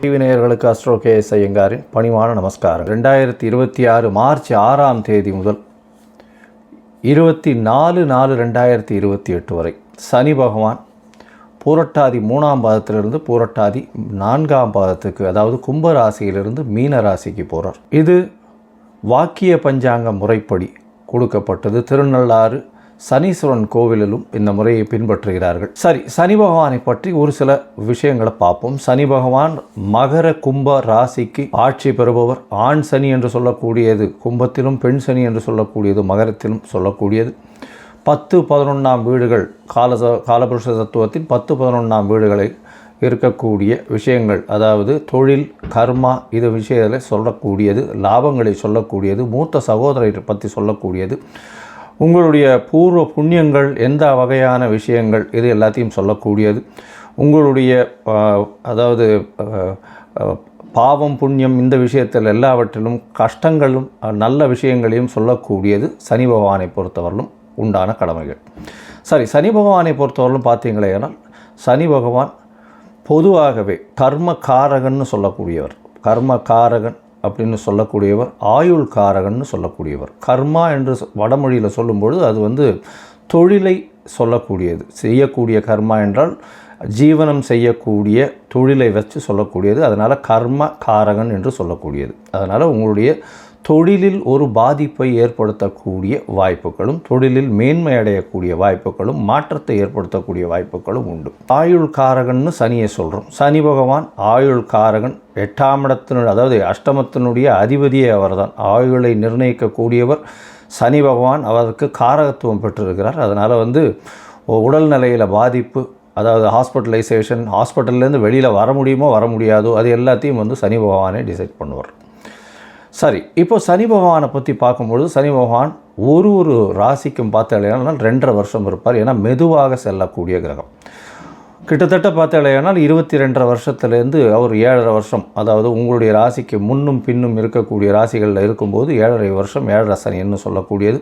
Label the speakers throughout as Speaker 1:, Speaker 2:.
Speaker 1: TV நேயர்களுக்கு astro KS ஐயங்காரின் பணிவான நமஸ்காரம். 2026 மார்ச் 6ஆம் தேதி முதல் 24/4/2028 வரை சனி பகவான் பூரட்டாதி 3ஆம் பாதத்திலிருந்து பூரட்டாதி 4ஆம் பாதத்துக்கு, அதாவது கும்ப ராசியிலிருந்து மீன ராசிக்கு போகிறார். இது வாக்கிய பஞ்சாங்க முறைப்படி கொடுக்கப்பட்டது. திருநள்ளாறு சனீஸ்வரன் கோவிலிலும் இந்த முறையை பின்பற்றுகிறார்கள். சரி, சனி பகவானை பற்றி ஒரு சில விஷயங்களை பார்ப்போம். சனி பகவான் மகர கும்ப ராசிக்கு ஆட்சி பெறுபவர். ஆண் சனி என்று சொல்லக்கூடியது கும்பத்திலும், பெண் சனி என்று சொல்லக்கூடியது மகரத்திலும் சொல்லக்கூடியது. 10-11ஆம் வீடுகள் காலபுருஷ தத்துவத்தின் 10-11ஆம் வீடுகளை இருக்கக்கூடிய விஷயங்கள், அதாவது தொழில், கர்மா, இது விஷயத்தில் சொல்லக்கூடியது, லாபங்களை சொல்லக்கூடியது, மூத்த சகோதரரை பற்றி சொல்லக்கூடியது, உங்களுடைய பூர்வ புண்ணியங்கள், எந்த வகையான விஷயங்கள், இது எல்லாத்தையும் சொல்லக்கூடியது. உங்களுடைய அதாவது பாவம் புண்ணியம், இந்த விஷயத்தில் எல்லாவற்றிலும் கஷ்டங்களும் நல்ல விஷயங்களையும் சொல்லக்கூடியது சனி பகவானை பொறுத்தவரையிலும் உண்டான கடமைகள். சரி, சனி பகவானை பொறுத்தவரையிலும் பார்த்தீங்களேனால் சனி பகவான் பொதுவாகவே கர்ம காரகன்னு சொல்லக்கூடியவர். கர்ம காரகன் அப்படின்னு சொல்லக்கூடியவர், ஆயுள் காரகன்னு சொல்லக்கூடியவர். கர்மா என்று வடமொழியில் சொல்லும்பொழுது அது தொழிலை சொல்லக்கூடியது. செய்யக்கூடிய கர்மா என்றால் ஜீவனம் செய்யக்கூடிய தொழிலை வச்சு சொல்லக்கூடியது. அதனால் கர்ம காரகன் என்று சொல்லக்கூடியது. அதனால் உங்களுடைய தொழிலில் ஒரு பாதிப்பை ஏற்படுத்தக்கூடிய வாய்ப்புகளும், தொழிலில் மேன்மை அடையக்கூடிய வாய்ப்புகளும், மாற்றத்தை ஏற்படுத்தக்கூடிய வாய்ப்புகளும் உண்டு. ஆயுள் காரகன்னு சனியை சொல்கிறோம். சனி பகவான் ஆயுள் காரகன். 8ஆம் இடத்தினுடைய, அதாவது அஷ்டமத்தினுடைய அதிபதியே அவர்தான். ஆயுளை நிர்ணயிக்கக்கூடியவர் சனி பகவான். அவருக்கு காரகத்துவம் பெற்றிருக்கிறார். அதனால் உடல் நிலையில் பாதிப்பு, அதாவது ஹாஸ்பிட்டலைசேஷன், ஹாஸ்பிட்டல்லேருந்து வெளியில் வர முடியுமோ வர முடியாதோ, அது எல்லாத்தையும் சனி பகவானே டிசைட் பண்ணுவார். சரி, இப்போ சனி பகவானை பற்றி பார்க்கும்பொழுது சனி பகவான் ஒரு ராசிக்கும் பார்த்தாலேனால் 2.5 வருஷம் இருப்பார். ஏன்னா மெதுவாக செல்லக்கூடிய கிரகம். கிட்டத்தட்ட பார்த்தாலேனால் 22.5 வருஷத்துலேருந்து அவர் 7.5 வருஷம், அதாவது உங்களுடைய ராசிக்கு முன்னும் பின்னும் இருக்கக்கூடிய ராசிகளில் இருக்கும்போது 7.5 வருஷம் 7.5 சனின்னு சொல்லக்கூடியது.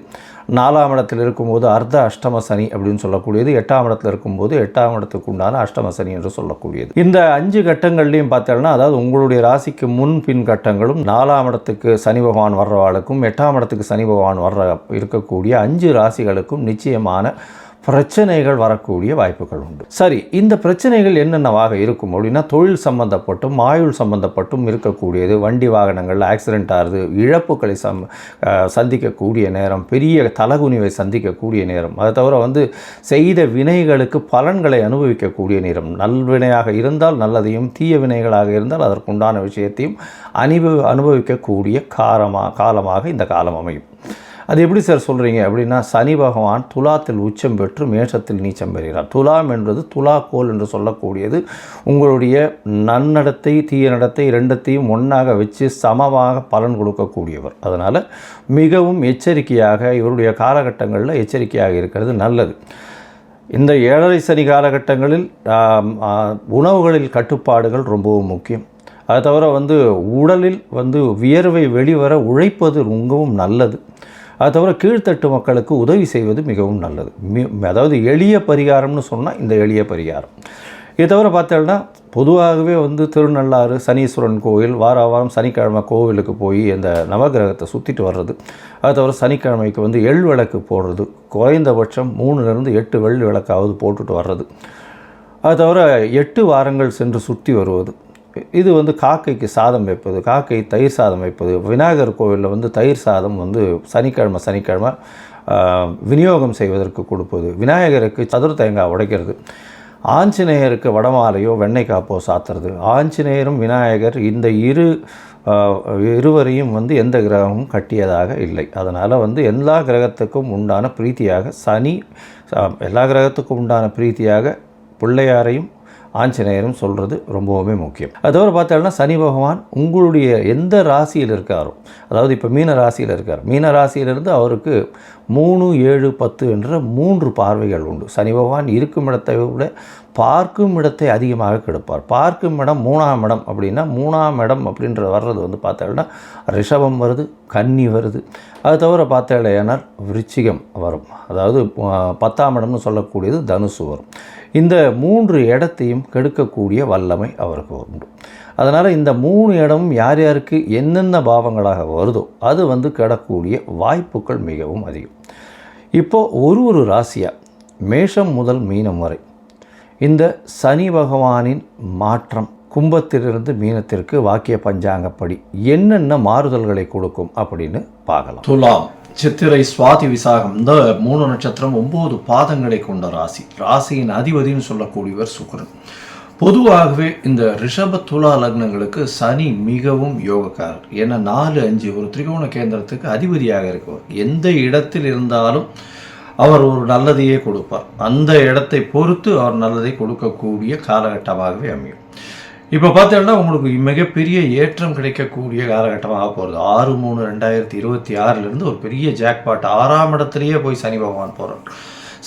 Speaker 1: 4ஆம் இடத்தில் இருக்கும்போது அர்த்த அஷ்டம சனி அப்படின்னு சொல்லக்கூடியது. 8ஆம் இடத்தில் இருக்கும்போது 8ஆம் இடத்துக்கு உண்டான அஷ்டம சனி என்று சொல்லக்கூடியது. இந்த 5 கட்டங்கள்லையும் பார்த்தோம்னா, அதாவது உங்களுடைய ராசிக்கு முன் பின் கட்டங்களும், 4ஆம் இடத்துக்கு சனி பகவான் வர்றவாளுக்கும் 8ஆம் இடத்துக்கு சனி பகவான் இருக்கக்கூடிய 5 ராசிகளுக்கும் நிச்சயமான பிரச்சனைகள் வரக்கூடிய வாய்ப்புகள் உண்டு. சரி, இந்த பிரச்சனைகள் என்னென்னவாக இருக்கும் அப்படின்னா, தொழில் சம்பந்தப்பட்டும் ஆயுள் சம்பந்தப்பட்டும் இருக்கக்கூடியது. வண்டி வாகனங்கள் ஆக்சிடென்ட் ஆகுது, இழப்புகளை சந்திக்கக்கூடிய நேரம், பெரிய தலகுனிவை சந்திக்கக்கூடிய நேரம். அதை தவிர செய்த வினைகளுக்கு பலன்களை அனுபவிக்கக்கூடிய நேரம். நல்வினையாக இருந்தால் நல்லதையும், தீய வினைகளாக இருந்தால் அதற்குண்டான விஷயத்தையும் அனுபவிக்கக்கூடிய காலமாக இந்த காலம் அமையும். அது எப்படி சார் சொல்கிறீங்க அப்படின்னா, சனி பகவான் துலாத்தில் உச்சம் பெற்று மேஷத்தில் நீச்சம் பெறுகிறார். துலாம் என்பது துலாக்கோல் என்று சொல்லக்கூடியது. உங்களுடைய நன்னடத்தை தீய நடத்தை ரெண்டத்தையும் ஒன்றாக வச்சு சமமாக பலன் கொடுக்கக்கூடியவர். அதனால் மிகவும் எச்சரிக்கையாக இவருடைய காலகட்டங்களில் எச்சரிக்கையாக இருக்கிறது நல்லது. இந்த 7.5 சனி காலகட்டங்களில் உணவுகளில் கட்டுப்பாடுகள் ரொம்பவும் முக்கியம். அதை தவிர உடலில் வியர்வை வெளிவர உழைப்பது ரொம்பவும் நல்லது. அது தவிர கீழ்த்தட்டு மக்களுக்கு உதவி செய்வது மிகவும் நல்லது. அதாவது எளிய பரிகாரம்னு சொன்னால் இந்த எளிய பரிகாரம். இதை தவிர பார்த்தோம்னா, பொதுவாகவே திருநள்ளாறு சனீஸ்வரன் கோவில் வாரம் சனிக்கிழமை கோவிலுக்கு போய் அந்த நவகிரகத்தை சுற்றிட்டு வர்றது. அது தவிர சனிக்கிழமைக்கு எள் விளக்கு போடுறது, குறைந்தபட்சம் 3லிருந்து 8 வெள்ளி விளக்காவது போட்டுட்டு வர்றது. அது தவிர 8 வாரங்கள் சென்று சுற்றி வருவது. இது காக்கைக்கு சாதம் வைப்பது, காக்கை தயிர் சாதம் வைப்பது. விநாயகர் கோவிலில் தயிர் சாதம் சனிக்கிழமை விநியோகம் செய்வதற்கு கொடுப்பது. விநாயகருக்கு சதுர தேங்காய் உடைக்கிறது. ஆஞ்சநேயருக்கு வடமாலையோ வெண்ணெய் காப்போ சாத்துறது. ஆஞ்சநேயரும் விநாயகர் இந்த இருவரையும் எந்த கிரகமும் கட்டியதாக இல்லை. அதனால் எல்லா கிரகத்துக்கும் உண்டான பிரீத்தியாக எல்லா கிரகத்துக்கும் உண்டான பிரீத்தியாக பிள்ளையாரையும் ஆஞ்சநேயரும் சொல்கிறது ரொம்பவுமே முக்கியம். அது தவிர பார்த்தோம்னா, சனி பகவான் உங்களுடைய எந்த ராசியில் இருக்காரோ, அதாவது இப்போ மீன ராசியில் இருக்கார், மீன ராசியிலிருந்து அவருக்கு 3, 7, 10 என்ற 3 பார்வைகள் உண்டு. சனி பகவான் இருக்கும் இடத்தை விட பார்க்கும் இடத்தை அதிகமாக கெடுப்பார். பார்க்கும் இடம் 3ஆம் இடம் அப்படின்னா, 3ஆம் இடம் அப்படின்ற வர்றது பார்த்தோம்னா ரிஷபம் வருது, கன்னி வருது. அது தவிர பார்த்தாலேயானால் விருச்சிகம் வரும், அதாவது 10ஆம் இடம்னு சொல்லக்கூடியது தனுசு வரும். இந்த 3 இடத்தையும் கெடுக்கக்கூடிய வல்லமை அவருக்கு உண்டு. அதனால் இந்த 3 இடமும் யார் யாருக்கு என்னென்ன பாவங்களாக வருதோ அது கெடக்கூடிய வாய்ப்புகள் மிகவும் அதிகம். இப்போது ஒரு ராசியாக மேஷம் முதல் மீனம் வரை இந்த சனி பகவானின் மாற்றம் கும்பத்திலிருந்து மீனத்திற்கு வாக்கிய பஞ்சாங்கப்படி என்னென்ன மாறுதல்களை கொடுக்கும் அப்படின்னு பார்க்கலாம். துலாம், சித்திரை, சுவாதி, விசாகம் இந்த 3 நட்சத்திரம் 9 பாதங்களை கொண்ட ராசி. ராசியின் அதிபதினு சொல்லக்கூடியவர் சுக்கிரன். பொதுவாகவே இந்த ரிஷப துலா லக்னங்களுக்கு சனி மிகவும் யோகக்காரர். ஏன்னா 4, 5 ஒரு திரிகோண கேந்திரத்துக்கு அதிபதியாக இருக்கவர். எந்த இடத்தில் இருந்தாலும் அவர் ஒரு நல்லதையே கொடுப்பார். அந்த இடத்தை பொறுத்து அவர் நல்லதை கொடுக்கக்கூடிய காலகட்டமாகவே அமையும். இப்போ பார்த்தீங்கன்னா உங்களுக்கு மிகப்பெரிய ஏற்றம் கிடைக்கக்கூடிய காலகட்டமாக போகிறது. 6/3/2026 ஒரு பெரிய ஜாக்பாட் 6ஆம் இடத்துலையே போய் சனி பகவான் போகிறார்.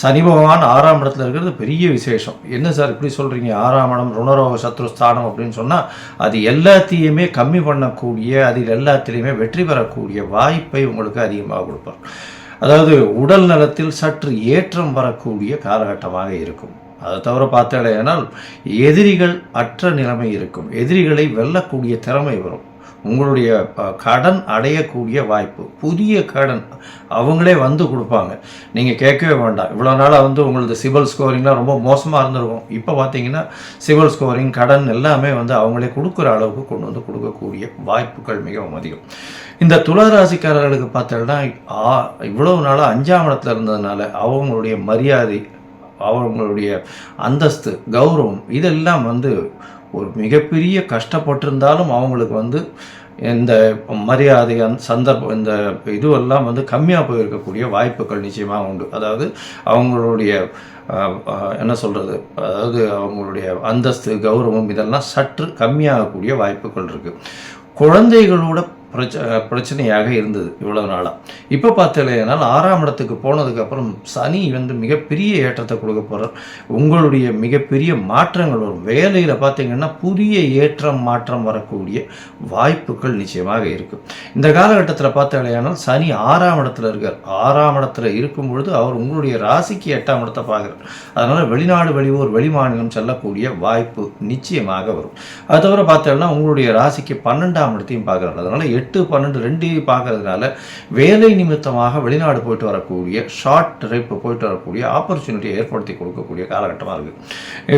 Speaker 1: சனி பகவான் 6ஆம் இடத்துல இருக்கிறது பெரிய விசேஷம். என்ன சார் இப்படி சொல்கிறீங்க? 6ஆம் இடம் ருணரோக சத்ருஸ்தானம் அப்படின்னு சொன்னால் அது எல்லாத்தையுமே கம்மி பண்ணக்கூடிய, அதில் எல்லாத்திலையுமே வெற்றி பெறக்கூடிய வாய்ப்பை உங்களுக்கு அதிகமாக கொடுப்பார். அதாவது உடல் நலத்தில் சற்று ஏற்றம் வரக்கூடிய காலகட்டமாக இருக்கும். அதை தவிர பார்த்தாலேனால் எதிரிகள் அற்ற நிலைமை இருக்கும். எதிரிகளை வெல்லக்கூடிய திறமை வரும். உங்களுடைய கடன் அடையக்கூடிய வாய்ப்பு, புதிய கடன் அவங்களே கொடுப்பாங்க. நீங்கள் கேட்கவே வேண்டாம். இவ்வளோ நாளாக உங்களது சிபில் ஸ்கோரிங்லாம் ரொம்ப மோசமாக இருந்திருக்கும். இப்போ பார்த்தீங்கன்னா சிபில் ஸ்கோரிங், கடன் எல்லாமே அவங்களே கொடுக்குற அளவுக்கு கொண்டு கொடுக்கக்கூடிய வாய்ப்புகள் மிகவும் அதிகம். இந்த துளாராசிக்காரர்களுக்கு பார்த்தோம்னா இவ்வளவு நாளாக 5ஆம் இடத்துல இருந்ததுனால அவங்களுடைய மரியாதை, அவங்களுடைய அந்தஸ்து, கௌரவம் இதெல்லாம் ஒரு மிகப்பெரிய கஷ்டப்பட்டிருந்தாலும் அவங்களுக்கு இந்த மரியாதை சந்தர்ப்பம் இந்த இதுவெல்லாம் கம்மியாக போயிருக்கக்கூடிய வாய்ப்புகள் நிச்சயமாக உண்டு. அதாவது அவங்களுடைய என்ன சொல்கிறது, அதாவது அவங்களுடைய அந்தஸ்து, கௌரவம் இதெல்லாம் சற்று கம்மியாகக்கூடிய வாய்ப்புகள் இருக்குது. குழந்தைகளோட பிரச்சனையாக இருந்தது இவ்வளவு நாளாக. இப்போ பார்த்தீங்கன்னா 6ஆம் இடத்துக்கு போனதுக்கப்புறம் சனி மிகப்பெரிய ஏற்றத்தை கொடுக்க போகிறார். உங்களுடைய மிகப்பெரிய மாற்றங்கள் வரும். வேலையில் பார்த்தீங்கன்னா புதிய ஏற்றம் மாற்றம் வரக்கூடிய வாய்ப்புகள் நிச்சயமாக இருக்கும். இந்த காலகட்டத்தில் பார்த்தீங்கன்னா சனி 6ஆம் இடத்துல இருக்கார். 6ஆம் இடத்துல இருக்கும் பொழுது அவர் உங்களுடைய ராசிக்கு 8ஆம் இடத்தை பார்க்குறார். அதனால் வெளிநாடு, வெளியூர், வெளிமாநிலம் செல்லக்கூடிய வாய்ப்பு நிச்சயமாக வரும். அது தவிர பார்த்தீங்கன்னா உங்களுடைய ராசிக்கு 12ஆம் இடத்தையும் பார்க்குறாரு. அதனால் 8, 12 2 பார்க்கறதுனால வேலை நிமித்தமாக வெளிநாடு போயிட்டு வரக்கூடிய, ஷார்ட் ட்ரிப் போயிட்டு வரக்கூடிய ஆப்பர்ச்சுனிட்டியை ஏற்படுத்தி கொடுக்கக்கூடிய காலகட்டமாக இருக்குது.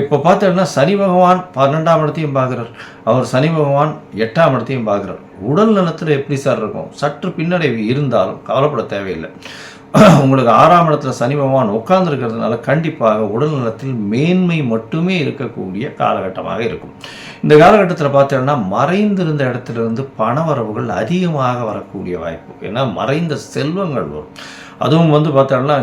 Speaker 1: இப்போ பார்த்தோம்னா சனி பகவான் 12ஆம் இடத்தையும் பார்க்குறார். அவர் சனி பகவான் 8ஆம் இடத்தையும் பார்க்குறார். உடல் நலத்தில் எப்படி சார் இருக்கும்? சற்று பின்னடைவு இருந்தாலும் கவலைப்பட தேவையில்லை. உங்களுக்கு 6ஆம் இடத்துல சனி பகவான் உட்கார்ந்துருக்கிறதுனால கண்டிப்பாக உடல் நலத்தில் மேன்மை மட்டுமே இருக்கக்கூடிய காலகட்டமாக இருக்கும். இந்த காலகட்டத்தில் பார்த்தோம்னா மறைந்திருந்த இடத்துலேருந்து பணவரவுகள் அதிகமாக வரக்கூடிய வாய்ப்பு. ஏன்னா மறைந்த செல்வங்கள் வரும். அதுவும் பார்த்தோம்னா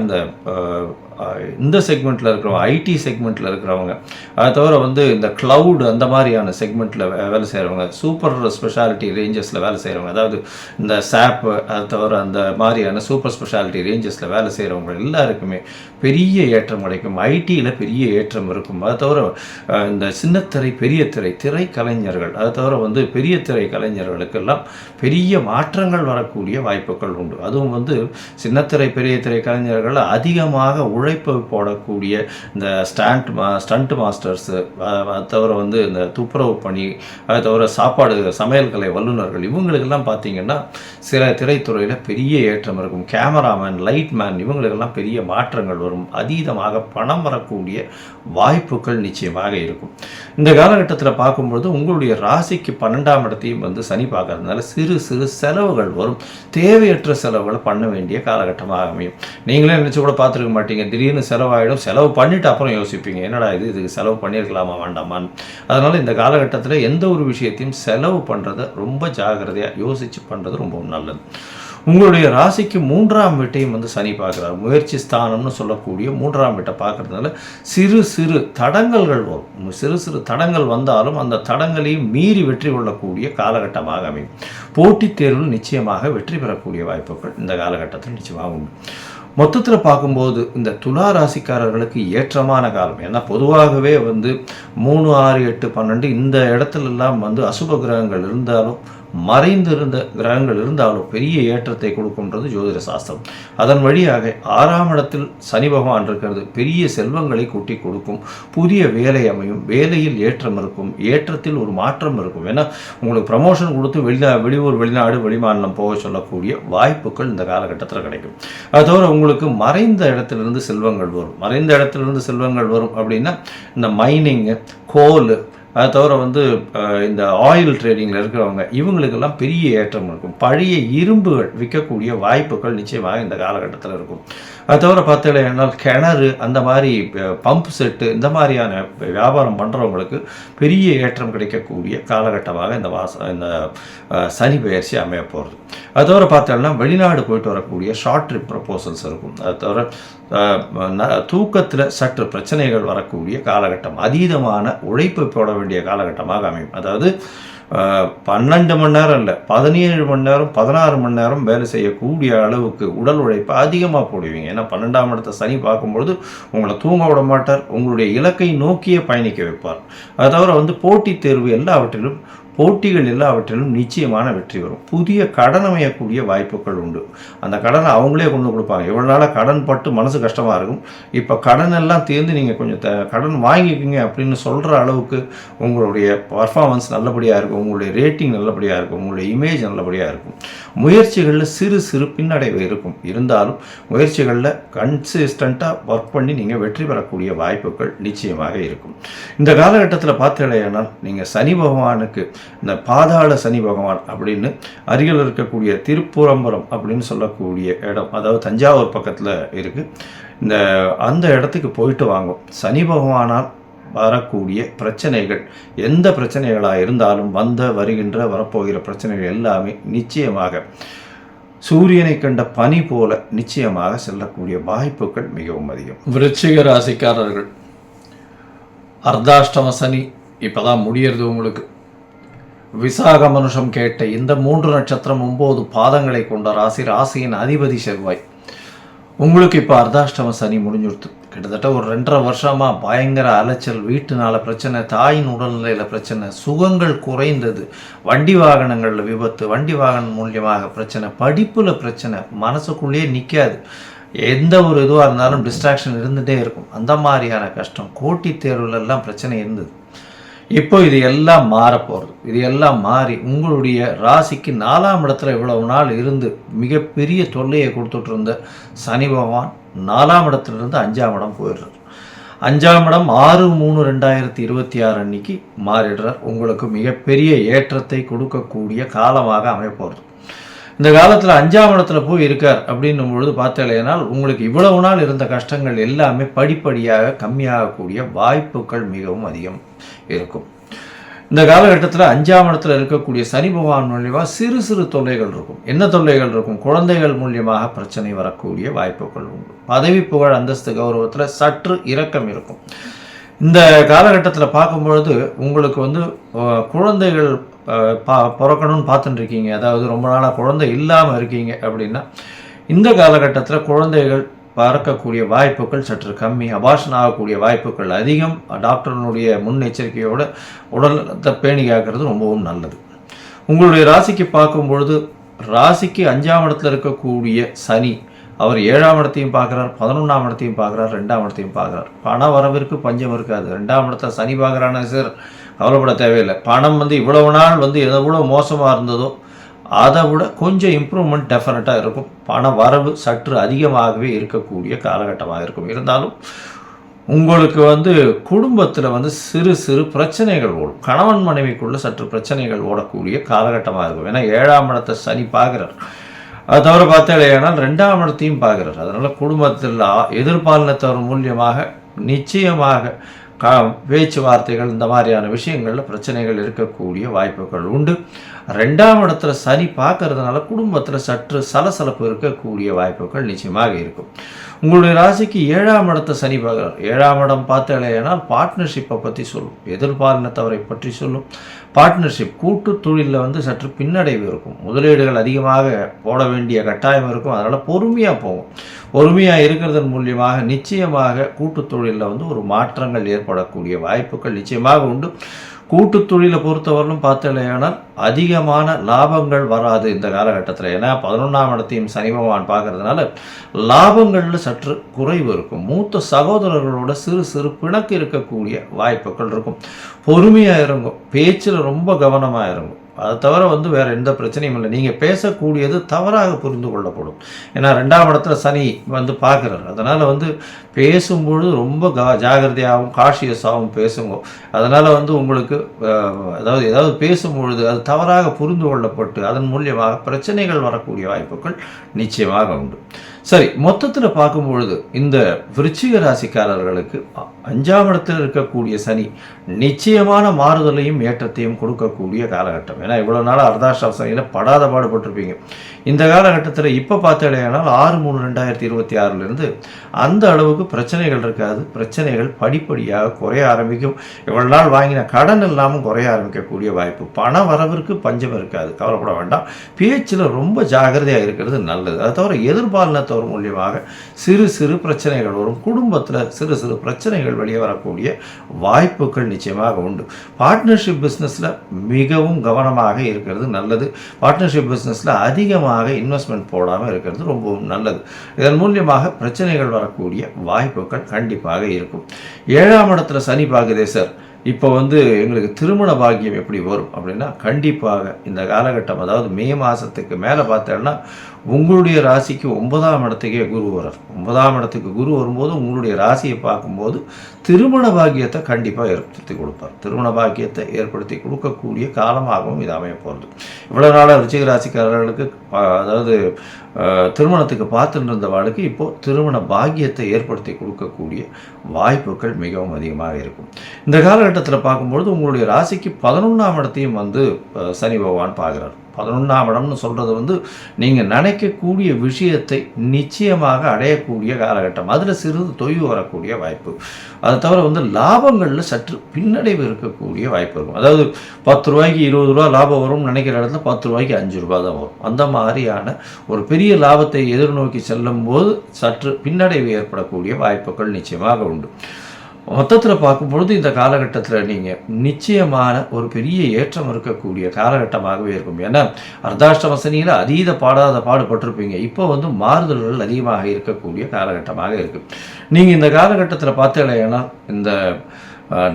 Speaker 1: இந்த செக்மெண்ட்டில் இருக்கிறவங்க, ஐடி செக்மெண்ட்டில் இருக்கிறவங்க, அதை தவிர இந்த க்ளவுட் அந்த மாதிரியான செக்மெண்ட்டில் வேலை செய்கிறவங்க, சூப்பர் ஸ்பெஷாலிட்டி ரேஞ்சஸில் வேலை செய்கிறவங்க, அதாவது இந்த சாப், அதை தவிர அந்த மாதிரியான சூப்பர் ஸ்பெஷாலிட்டி ரேஞ்சஸில் வேலை செய்கிறவங்க எல்லாருக்குமே பெரிய ஏற்றம் கிடைக்கும். ஐடியில் பெரிய ஏற்றம் இருக்கும். அதை தவிர இந்த சின்னத்திரை, பெரிய திரை, திரை கலைஞர்கள், அதை தவிர பெரிய திரை கலைஞர்களுக்கெல்லாம் பெரிய மாற்றங்கள் வரக்கூடிய வாய்ப்புகள் உண்டு. அதுவும் சின்னத்திரை, பெரிய திரை கலைஞர்கள் அதிகமாக உழைப்பு போடக்கூடிய இந்த ஸ்டண்ட் மாஸ்டர்ஸு, அதை தவிர இந்த துப்புரவு பணி, அதை தவிர சாப்பாடு சமையல் கலை வல்லுநர்கள், இவங்களுக்கெல்லாம் பார்த்திங்கன்னா சில திரைத்துறையில் பெரிய ஏற்றம் இருக்கும். கேமராமேன், லைட் மேன், இவங்களுக்கெல்லாம் பெரிய மாற்றங்கள் வரும். அதீதமாக பணம் வரக்கூடிய வாய்ப்புகள் நிச்சயமாக இருக்கும். இந்த காலகட்டத்தில் பார்க்கும்பொழுது உங்களுடைய ராசிக்கு 12ஆம் இடத்தையும் சனி பார்க்கறதுனால சிறு சிறு செலவுகள் வரும். தேவையற்ற செலவுகளை பண்ண வேண்டிய காலகட்டமாக அமையும். நீங்களே நினச்சி கூட பார்த்துருக்க மாட்டீங்க. திடீர்னு செலவாகிடும். செலவு பண்ணிவிட்டு அப்புறம் யோசிப்பீங்க, என்னடா இதுக்கு செலவு பண்ணியிருக்கலாமா வேண்டாமான்னு. அதனால் இந்த காலகட்டத்தில் எந்த ஒரு விஷயத்தையும் செலவு பண்ணுறதை ரொம்ப ஜாகிரதையாக யோசித்து பண்ணுறது ரொம்ப நல்லது. உங்களுடைய ராசிக்கு 3ஆம் வீட்டையும் சனி பார்க்குறாரு. முயற்சி ஸ்தானம்னு சொல்லக்கூடிய 3ஆம் வீட்டை பார்க்குறதுனால சிறு சிறு தடங்கல்கள் வரும். சிறு சிறு தடங்கள் வந்தாலும் அந்த தடங்களையும் மீறி வெற்றி கொள்ளக்கூடிய காலகட்டமாக அமையும். போட்டித் தேர்வில் நிச்சயமாக வெற்றி பெறக்கூடிய வாய்ப்புகள் இந்த காலகட்டத்தில் நிச்சயமாக உண்டு. மொத்தத்தில் பார்க்கும்போது இந்த துலா ராசிக்காரர்களுக்கு ஏற்றமான காலம். ஏன்னா பொதுவாகவே 3, 6, 8, 12 இந்த இடத்துலலாம் அசுப கிரகங்கள் இருந்தாலும் மறைந்திருந்த கிரகங்கள் இருந்தாலும் பெரிய ஏற்றத்தை கொடுக்கும்ன்றது ஜோதிட சாஸ்திரம். அதன் வழியாக 6ஆம் இடத்தில் சனி பகவான் இருக்கிறது பெரிய செல்வங்களை கூட்டி கொடுக்கும். புதிய வேலை அமையும், வேலையில் ஏற்றம் இருக்கும், ஏற்றத்தில் ஒரு மாற்றம் இருக்கும். ஏன்னா உங்களுக்கு ப்ரமோஷன் கொடுத்து வெளியூர் வெளிநாடு வெளிமாநிலம் போக சொல்லக்கூடிய வாய்ப்புகள் இந்த காலகட்டத்தில் கிடைக்கும். அது தவிர உங்களுக்கு மறைந்த இடத்திலிருந்து செல்வங்கள் வரும். மறைந்த இடத்திலிருந்து செல்வங்கள் வரும் அப்படின்னா இந்த மைனிங்கு, கோல், அதை தவிர இந்த ஆயில் ட்ரேடிங்கில் இருக்கிறவங்க இவங்களுக்கெல்லாம் பெரிய ஏற்றம் இருக்கும். பழைய இரும்புகள் விற்கக்கூடிய வாய்ப்புகள் நிச்சயமாக இந்த காலகட்டத்தில் இருக்கும். அது தவிர பார்த்தீங்கன்னா கிணறு, அந்த மாதிரி பம்ப் செட்டு, இந்த மாதிரியான வியாபாரம் பண்ணுறவங்களுக்கு பெரிய ஏற்றம் கிடைக்கக்கூடிய காலகட்டமாக இந்த சனி பெயர்ச்சி அமைய போகிறது. அது தவிர பார்த்தோம்னா வெளிநாடு போயிட்டு வரக்கூடிய ஷார்ட் ட்ரிப் ப்ரப்போசல்ஸ் இருக்கும். அது தவிர தூக்கத்தில் சற்று பிரச்சனைகள் வரக்கூடிய காலகட்டம், அதீதமான உழைப்பு போட வேண்டிய காலகட்டமாக அமையும். அதாவது 12 மணி நேரம் இல்லை, 17 மணி நேரம் 16 மணி நேரம் வேலை செய்யக்கூடிய அளவுக்கு உடல் உழைப்பை அதிகமாக போடுவீங்க. ஏன்னா 12ஆம் இடத்தை சனி பார்க்கும்பொழுது உங்களை தூங்க விட மாட்டார், உங்களுடைய இலக்கை நோக்கியே பயணிக்க வைப்பார். அது தவிர போட்டித் தேர்வு போட்டிகள் எல்லாவற்றிலும் நிச்சயமான வெற்றி வரும். புதிய கடன் அமையக்கூடிய வாய்ப்புகள் உண்டு. அந்த கடனை அவங்களே கொண்டு கொடுப்பாங்க. இவ்வளோ நாளாக கடன் பட்டு மனசு கஷ்டமாக இருக்கும், இப்போ கடன் எல்லாம் தேர்ந்து நீங்கள் கொஞ்சம் கடன் வாங்கிக்கிங்க அப்படின்னு சொல்கிற அளவுக்கு உங்களுடைய பர்ஃபார்மன்ஸ் நல்லபடியாக இருக்கும், உங்களுடைய ரேட்டிங் நல்லபடியாக இருக்கும், உங்களுடைய இமேஜ் நல்லபடியாக இருக்கும். முயற்சிகளில் சிறு பின்னடைவு இருக்கும். இருந்தாலும் முயற்சிகளில் கன்சிஸ்டண்ட்டாக ஒர்க் பண்ணி நீங்கள் வெற்றி பெறக்கூடிய வாய்ப்புகள் நிச்சயமாக இருக்கும். இந்த காலகட்டத்தில் பார்த்தீங்கன்னா நீங்கள் சனி பகவானுக்கு இந்த பாதாள சனி பகவான் அப்படின்னு அருகில் இருக்கக்கூடிய திருப்புரம்பரம் அப்படின்னு சொல்லக்கூடிய இடம், அதாவது தஞ்சாவூர் பக்கத்தில் இருக்குது, அந்த இடத்துக்கு போயிட்டு வாங்கும். சனி பகவானால் வரக்கூடிய பிரச்சனைகள் எந்த பிரச்சனைகளாக இருந்தாலும் வரப்போகிற பிரச்சனைகள் எல்லாமே நிச்சயமாக சூரியனை கண்ட பனி போல நிச்சயமாக செல்லக்கூடிய வாய்ப்புகள் மிகவும் அதிகம். விருச்சிக ராசிக்காரர்கள், அர்த்தாஷ்டம சனி இப்போதான் முடியறது. உங்களுக்கு விசாக மனுஷம் கேட்ட இந்த 3 நட்சத்திரம் 9 பாதங்களை கொண்ட ராசியின் அதிபதி செவ்வாய். உங்களுக்கு இப்போ அர்த்தாஷ்டம சனி முடிஞ்சுடுத்து. கிட்டத்தட்ட ஒரு 2.5 வருஷமாக பயங்கர அலைச்சல், வீட்டுனால பிரச்சனை, தாயின் உடல்நிலையில் பிரச்சனை, சுகங்கள் குறைந்தது, வண்டி வாகனங்களில் விபத்து, வண்டி வாகனம் மூலியமாக பிரச்சனை, படிப்பில் பிரச்சனை, மனசுக்குள்ளேயே நிற்காது, எந்த ஒரு இதுவாக இருந்தாலும் டிஸ்ட்ராக்ஷன் இருந்துகிட்டே இருக்கும். அந்த மாதிரியான கஷ்டம், போட்டித் தேர்வுலெல்லாம் பிரச்சனை இருந்தது. இப்போ இது எல்லாம் மாறப்போகிறது. இது எல்லாம் மாறி உங்களுடைய ராசிக்கு 4ஆம் இடத்துல இவ்வளவு நாள் இருந்து மிகப்பெரிய தொல்லையை கொடுத்துட்டு இருந்த சனி பகவான் 4ஆம் இடத்துலேருந்து 5ஆம் இடம் போயிடுறார். 5ஆம் இடம் 6/3/2026 அன்னைக்கு மாறிடுறார். உங்களுக்கு மிகப்பெரிய ஏற்றத்தை கொடுக்கக்கூடிய காலமாக அமையப்போகிறது. இந்த காலத்தில் 5ஆம் இடத்துல போய் இருக்கார் அப்படின்னும் பொழுது பார்த்தலையினால் உங்களுக்கு இவ்வளவு நாள் இருந்த கஷ்டங்கள் எல்லாமே படிப்படியாக கம்மியாகக்கூடிய வாய்ப்புகள் மிகவும் அதிகம் இருக்கும். இந்த காலகட்டத்தில் 5ஆம் இடத்துல இருக்கக்கூடிய சனி பகவான் மூலியமாக சிறு தொல்லைகள் இருக்கும். என்ன தொல்லைகள் இருக்கும்? குழந்தைகள் மூலியமாக பிரச்சனை வரக்கூடிய வாய்ப்புகள் உண்டு. பதவி புகழ் அந்தஸ்து கௌரவத்தில் சற்று இரக்கம் இருக்கும். இந்த காலகட்டத்தில் பார்க்கும்பொழுது உங்களுக்கு குழந்தைகள் பிறக்கணும்னு பார்த்துட்டு இருக்கீங்க, அதாவது ரொம்ப நாளாக குழந்தை இல்லாமல் இருக்கீங்க அப்படின்னா இந்த காலகட்டத்தில் குழந்தைகள் பறக்கக்கூடிய வாய்ப்புகள் சற்று கம்மி, அபார்ஷன் ஆகக்கூடிய வாய்ப்புகள் அதிகம். டாக்டர்னுடைய முன்னெச்சரிக்கையோடு உடல்நலத்தை பேணி காக்கிறது ரொம்பவும் நல்லது. உங்களுடைய ராசிக்கு பார்க்கும்பொழுது ராசிக்கு 5ஆம் இடத்துல இருக்கக்கூடிய சனி அவர் 7ஆம் இடத்தையும் பார்க்குறார், 11ஆம் இடத்தையும் பார்க்குறார், 2ஆம் இடத்தையும் பார்க்குறார். பண வரவிற்கு பஞ்சம் இருக்காது. 2ஆம் இடத்தை சனி பார்க்குறான சார், கவலைப்பட தேவையில்லை. பணம் இவ்வளவு நாள் எவ்வளோ மோசமாக இருந்ததோ அதை விட கொஞ்சம் இம்ப்ரூவ்மெண்ட் டெஃபினட்டாக இருக்கும். பண வரவு சற்று அதிகமாகவே இருக்கக்கூடிய காலகட்டமாக இருக்கும். இருந்தாலும் உங்களுக்கு குடும்பத்தில் சிறு பிரச்சனைகள் ஓடும். கணவன் மனைவிக்குள்ளே சற்று பிரச்சனைகள் ஓடக்கூடிய காலகட்டமாக இருக்கும். ஏன்னா 7ஆம் இடத்தை சனி பார்க்குறார். அது தவிர பார்த்தீங்கன்னா 2ஆம் இடத்தையும் பார்க்குறார். அதனால் குடும்பத்தில் எதிர்பாலினத்தவர் மூலியமாக நிச்சயமாக பேச்சுவார்த்தைகள் இந்த மாதிரியான விஷயங்களில் பிரச்சனைகள் இருக்கக்கூடிய வாய்ப்புகள் உண்டு. 2ஆம் இடத்துல சனி பார்க்கறதுனால குடும்பத்தில் சற்று சலசலப்பு இருக்கக்கூடிய வாய்ப்புகள் நிச்சயமாக இருக்கும். உங்களுடைய ராசிக்கு 7ஆம் இடத்தை சனி பார்க்குறார். 7ஆம் இடம் பார்த்தேனால் பார்ட்னர்ஷிப்பை பற்றி சொல்லும், எதிர்பாலினத்தவரை பற்றி சொல்லும். பார்ட்னர்ஷிப் கூட்டு தொழிலில் சற்று பின்னடைவு இருக்கும். முதலீடுகள் அதிகமாக போட வேண்டிய கட்டாயம் இருக்கும். அதனால் பொறுமையாக போகும். பொறுமையாக இருக்கிறதன் மூலியமாக நிச்சயமாக கூட்டு தொழிலில் ஒரு மாற்றங்கள் ஏற்படக்கூடிய வாய்ப்புகள் நிச்சயமாக உண்டு. கூட்டு தொழிலை பொறுத்தவரையிலும் பார்த்தலையானால் அதிகமான லாபங்கள் வராது இந்த காலகட்டத்தில். ஏன்னா 11ஆம் இடத்தையும் சனி பகவான் பார்க்கறதுனால லாபங்களில் சற்று குறைவு இருக்கும். மூத்த சகோதரர்களோட சிறு சிறு பிணக்கு இருக்கக்கூடிய வாய்ப்புகள் இருக்கும். பொறுமையாக இருக்கும், பேச்சில் ரொம்ப கவனமாக இருக்கும். அதை தவிர வேறு எந்த பிரச்சனையும் இல்லை. நீங்கள் பேசக்கூடியது தவறாக புரிந்து கொள்ளப்படும். ஏன்னா 2ஆம் இடத்துல சனி பார்க்குறாரு. அதனால் பேசும்பொழுது ரொம்ப ஜாகிரதையாகவும் காஷியஸாகவும் பேசுங்க. அதனால் உங்களுக்கு ஏதாவது பேசும்பொழுது அது தவறாக புரிந்து கொள்ளப்பட்டு அதன் மூலியமாக பிரச்சனைகள் வரக்கூடிய வாய்ப்புகள் நிச்சயமாக உண்டு. சரி, மொத்தத்தில் பார்க்கும்பொழுது இந்த விருச்சிக ராசிக்காரர்களுக்கு 5ஆம் இடத்தில் இருக்கக்கூடிய சனி நிச்சயமான மாறுதலையும் ஏற்றத்தையும் கொடுக்கக்கூடிய காலகட்டம். ஏன்னா இவ்வளோ நாள் அர்த்தாஷ்டம சனியில் படாத பாடுபட்டிருப்பீங்க. இந்த காலகட்டத்தில் இப்போ பார்த்தீங்கன்னா 6/3/2026 அந்த அளவுக்கு பிரச்சனைகள் இருக்காது. பிரச்சனைகள் படிப்படியாக குறைய ஆரம்பிக்கும். இவ்வளோ நாள் வாங்கின கடன் இல்லாமல் குறைய ஆரம்பிக்கக்கூடிய வாய்ப்பு. பண வரவிற்கு பஞ்சம் இருக்காது, கவலைப்பட வேண்டாம். பேச்சில் ரொம்ப ஜாகிரதையாக இருக்கிறது நல்லது. அதை தவிர எதிர்பாலினத்தவர் மூலியமாக சிறு சிறு பிரச்சனைகள் வரும். குடும்பத்தில் சிறு சிறு பிரச்சனைகள் வெளியே வரக்கூடிய வாய்ப்புகள் நிச்சயமாக உண்டு. பார்ட்னர்ஷிப் பிஸ்னஸில் மிகவும் கவனமாக இருக்கிறது நல்லது. பார்ட்னர்ஷிப் பிஸ்னஸில் அதிகமாக இன்வெஸ்ட்மெண்ட் போடாமல் இருக்கிறது ரொம்பவும் நல்லது. இதன் மூலியமாக பிரச்சனைகள் வரக்கூடிய வாய்ப்புகள் கண்டிப்பாக இருக்கும். 7ஆம் இடத்துல சனி பார்க்குதே சார், இப்போ எங்களுக்கு திருமண பாக்கியம் எப்படி வரும் அப்படின்னா, கண்டிப்பாக இந்த காலகட்டம், அதாவது மே மாதத்துக்கு மேலே பார்த்தோன்னா உங்களுடைய ராசிக்கு 9ஆம் இடத்துக்கே குரு வரார். 9ஆம் இடத்துக்கு குரு வரும்போது உங்களுடைய ராசியை பார்க்கும்போது திருமண பாக்கியத்தை கண்டிப்பாக ஏற்படுத்தி கொடுப்பார். திருமண பாக்கியத்தை ஏற்படுத்தி கொடுக்கக்கூடிய காலமாகவும் இது அமைய போகிறது. இவ்வளோ நாளாக விருச்சிக ராசிக்காரர்களுக்கு அதாவது திருமணத்துக்கு பார்த்துட்டு இருந்தவாளுக்கு இப்போது திருமண பாக்கியத்தை ஏற்படுத்தி கொடுக்கக்கூடிய வாய்ப்புகள் மிகவும் அதிகமாக இருக்கும். இந்த காலகட்டத்தில் பார்க்கும்பொழுது உங்களுடைய ராசிக்கு 11ஆம் இடத்தையும் சனி பகவான் பார்க்குறார். 11ஆம் இடம்னு சொல்கிறது நீங்கள் நினைக்கக்கூடிய விஷயத்தை நிச்சயமாக அடையக்கூடிய காலகட்டம். அதில் சிறிது தொய்வு வரக்கூடிய வாய்ப்பு. அதை தவிர லாபங்களில் சற்று பின்னடைவு இருக்கக்கூடிய வாய்ப்பு இருக்கும். அதாவது 10 ரூபாய்க்கு 20 ரூபா லாபம் வரும்னு நினைக்கிற இடத்துல 10 ரூபாய்க்கு 5 ரூபா தான் வரும். அந்த மாதிரியான ஒரு பெரிய லாபத்தை எதிர்நோக்கி செல்லும் போது சற்று பின்னடைவு ஏற்படக்கூடிய வாய்ப்புகள் நிச்சயமாக உண்டு. மொத்தத்தில் பார்க்கும்பொழுது இந்த காலகட்டத்தில் நீங்கள் நிச்சயமான ஒரு பெரிய ஏற்றம் இருக்கக்கூடிய காலகட்டமாகவே இருக்கும். ஏன்னா அர்த்தாஷ்டம சனியில் அதீத பாடுபட்டிருப்பீங்க. இப்போ மாறுதல்கள் அதிகமாக இருக்கக்கூடிய காலகட்டமாக இருக்குது. நீங்கள் இந்த காலகட்டத்தில் பார்த்தீங்கன்னா இந்த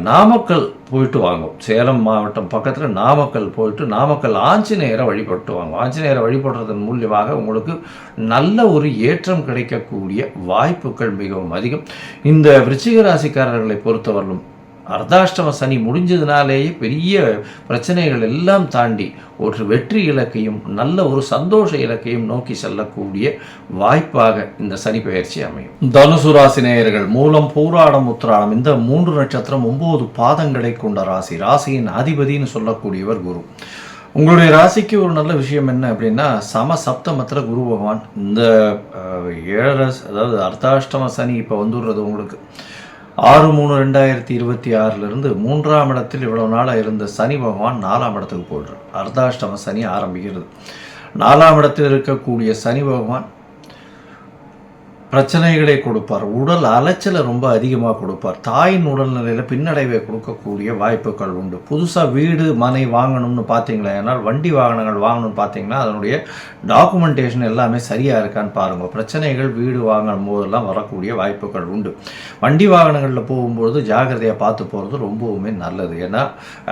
Speaker 1: நாமக்கல் போயிட்டு வாங்க. சேலம் மாவட்டம் பக்கத்தில் நாமக்கல் போயிட்டு நாமக்கல் ஆஞ்சநேயரை வழிபட்டு வாங்க. ஆஞ்சநேயரை வழிபடுறதன் மூலியமாக உங்களுக்கு நல்ல ஒரு ஏற்றம் கிடைக்கக்கூடிய வாய்ப்புகள் மிகவும் அதிகம். இந்த விருச்சிக ராசிக்காரர்களை பொறுத்தவரையிலும் அர்த்தாஷ்டம சனி முடிஞ்சதுனாலேயே பெரிய பிரச்சனைகள் எல்லாம் தாண்டி ஒரு வெற்றி இலக்கையும் நல்ல ஒரு சந்தோஷ இலக்கையும் நோக்கி செல்லக்கூடிய வாய்ப்பாக இந்த சனி பெயர்ச்சி அமையும். தனுசு ராசி நேயர்கள், மூலம் பூராடம் உத்திராடம் இந்த 3 நட்சத்திரம் 9 பாதங்களை கொண்ட ராசி. ராசியின் அதிபதினு சொல்லக்கூடியவர் குரு. உங்களுடைய ராசிக்கு ஒரு நல்ல விஷயம் என்ன அப்படின்னா, சப்தமத்தில் குரு பகவான் இந்த 7 அதாவது அர்த்தாஷ்டம சனி இப்போ வந்துடுறது உங்களுக்கு 6/3/2026 3ஆம் இடத்தில் இவ்வளவு நாளாக இருந்த சனி பகவான் 4ஆம் இடத்துக்கு போடுறார். அர்த்தாஷ்டம சனி ஆரம்பிக்கிறது. 4ஆம் இடத்தில் இருக்கக்கூடிய சனி பகவான் பிரச்சனைகளை கொடுப்பார். உடல் அலைச்சலை ரொம்ப அதிகமாக கொடுப்பார். தாயின் உடல்நிலையில் பின்னடைவை கொடுக்கக்கூடிய வாய்ப்புகள் உண்டு. புதுசாக வீடு மனை வாங்கணும்னு பார்த்தீங்களா, ஏன்னால் வண்டி வாகனங்கள் வாங்கணும்னு பார்த்தீங்கன்னா அதனுடைய டாக்குமெண்டேஷன் எல்லாமே சரியாக இருக்கான்னு பாருங்கள். பிரச்சனைகள் வீடு வாங்கும் போதெல்லாம் வரக்கூடிய வாய்ப்புகள் உண்டு. வண்டி வாகனங்களில் போகும்போது ஜாகிரதையாக பார்த்து போகிறது ரொம்பவுமே நல்லது. ஏன்னா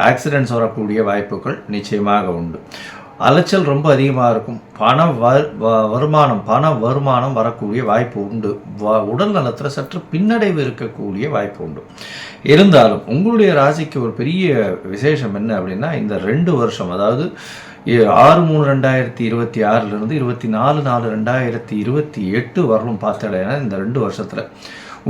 Speaker 1: ஆக்சிடென்ட்ஸ் வரக்கூடிய வாய்ப்புகள் நிச்சயமாக உண்டு. அலைச்சல் ரொம்ப அதிகமாக இருக்கும். பண வருமானம் வரக்கூடிய வாய்ப்பு உண்டு. உடல் நலத்தில் சற்று பின்னடைவு இருக்கக்கூடிய வாய்ப்பு உண்டு. இருந்தாலும் உங்களுடைய ராசிக்கு ஒரு பெரிய விசேஷம் என்ன அப்படின்னா, இந்த 2 வருஷம், அதாவது 6/3/2026 24/4/2028 வரலும் பார்த்தேன்னா இந்த 2 வருஷத்தில்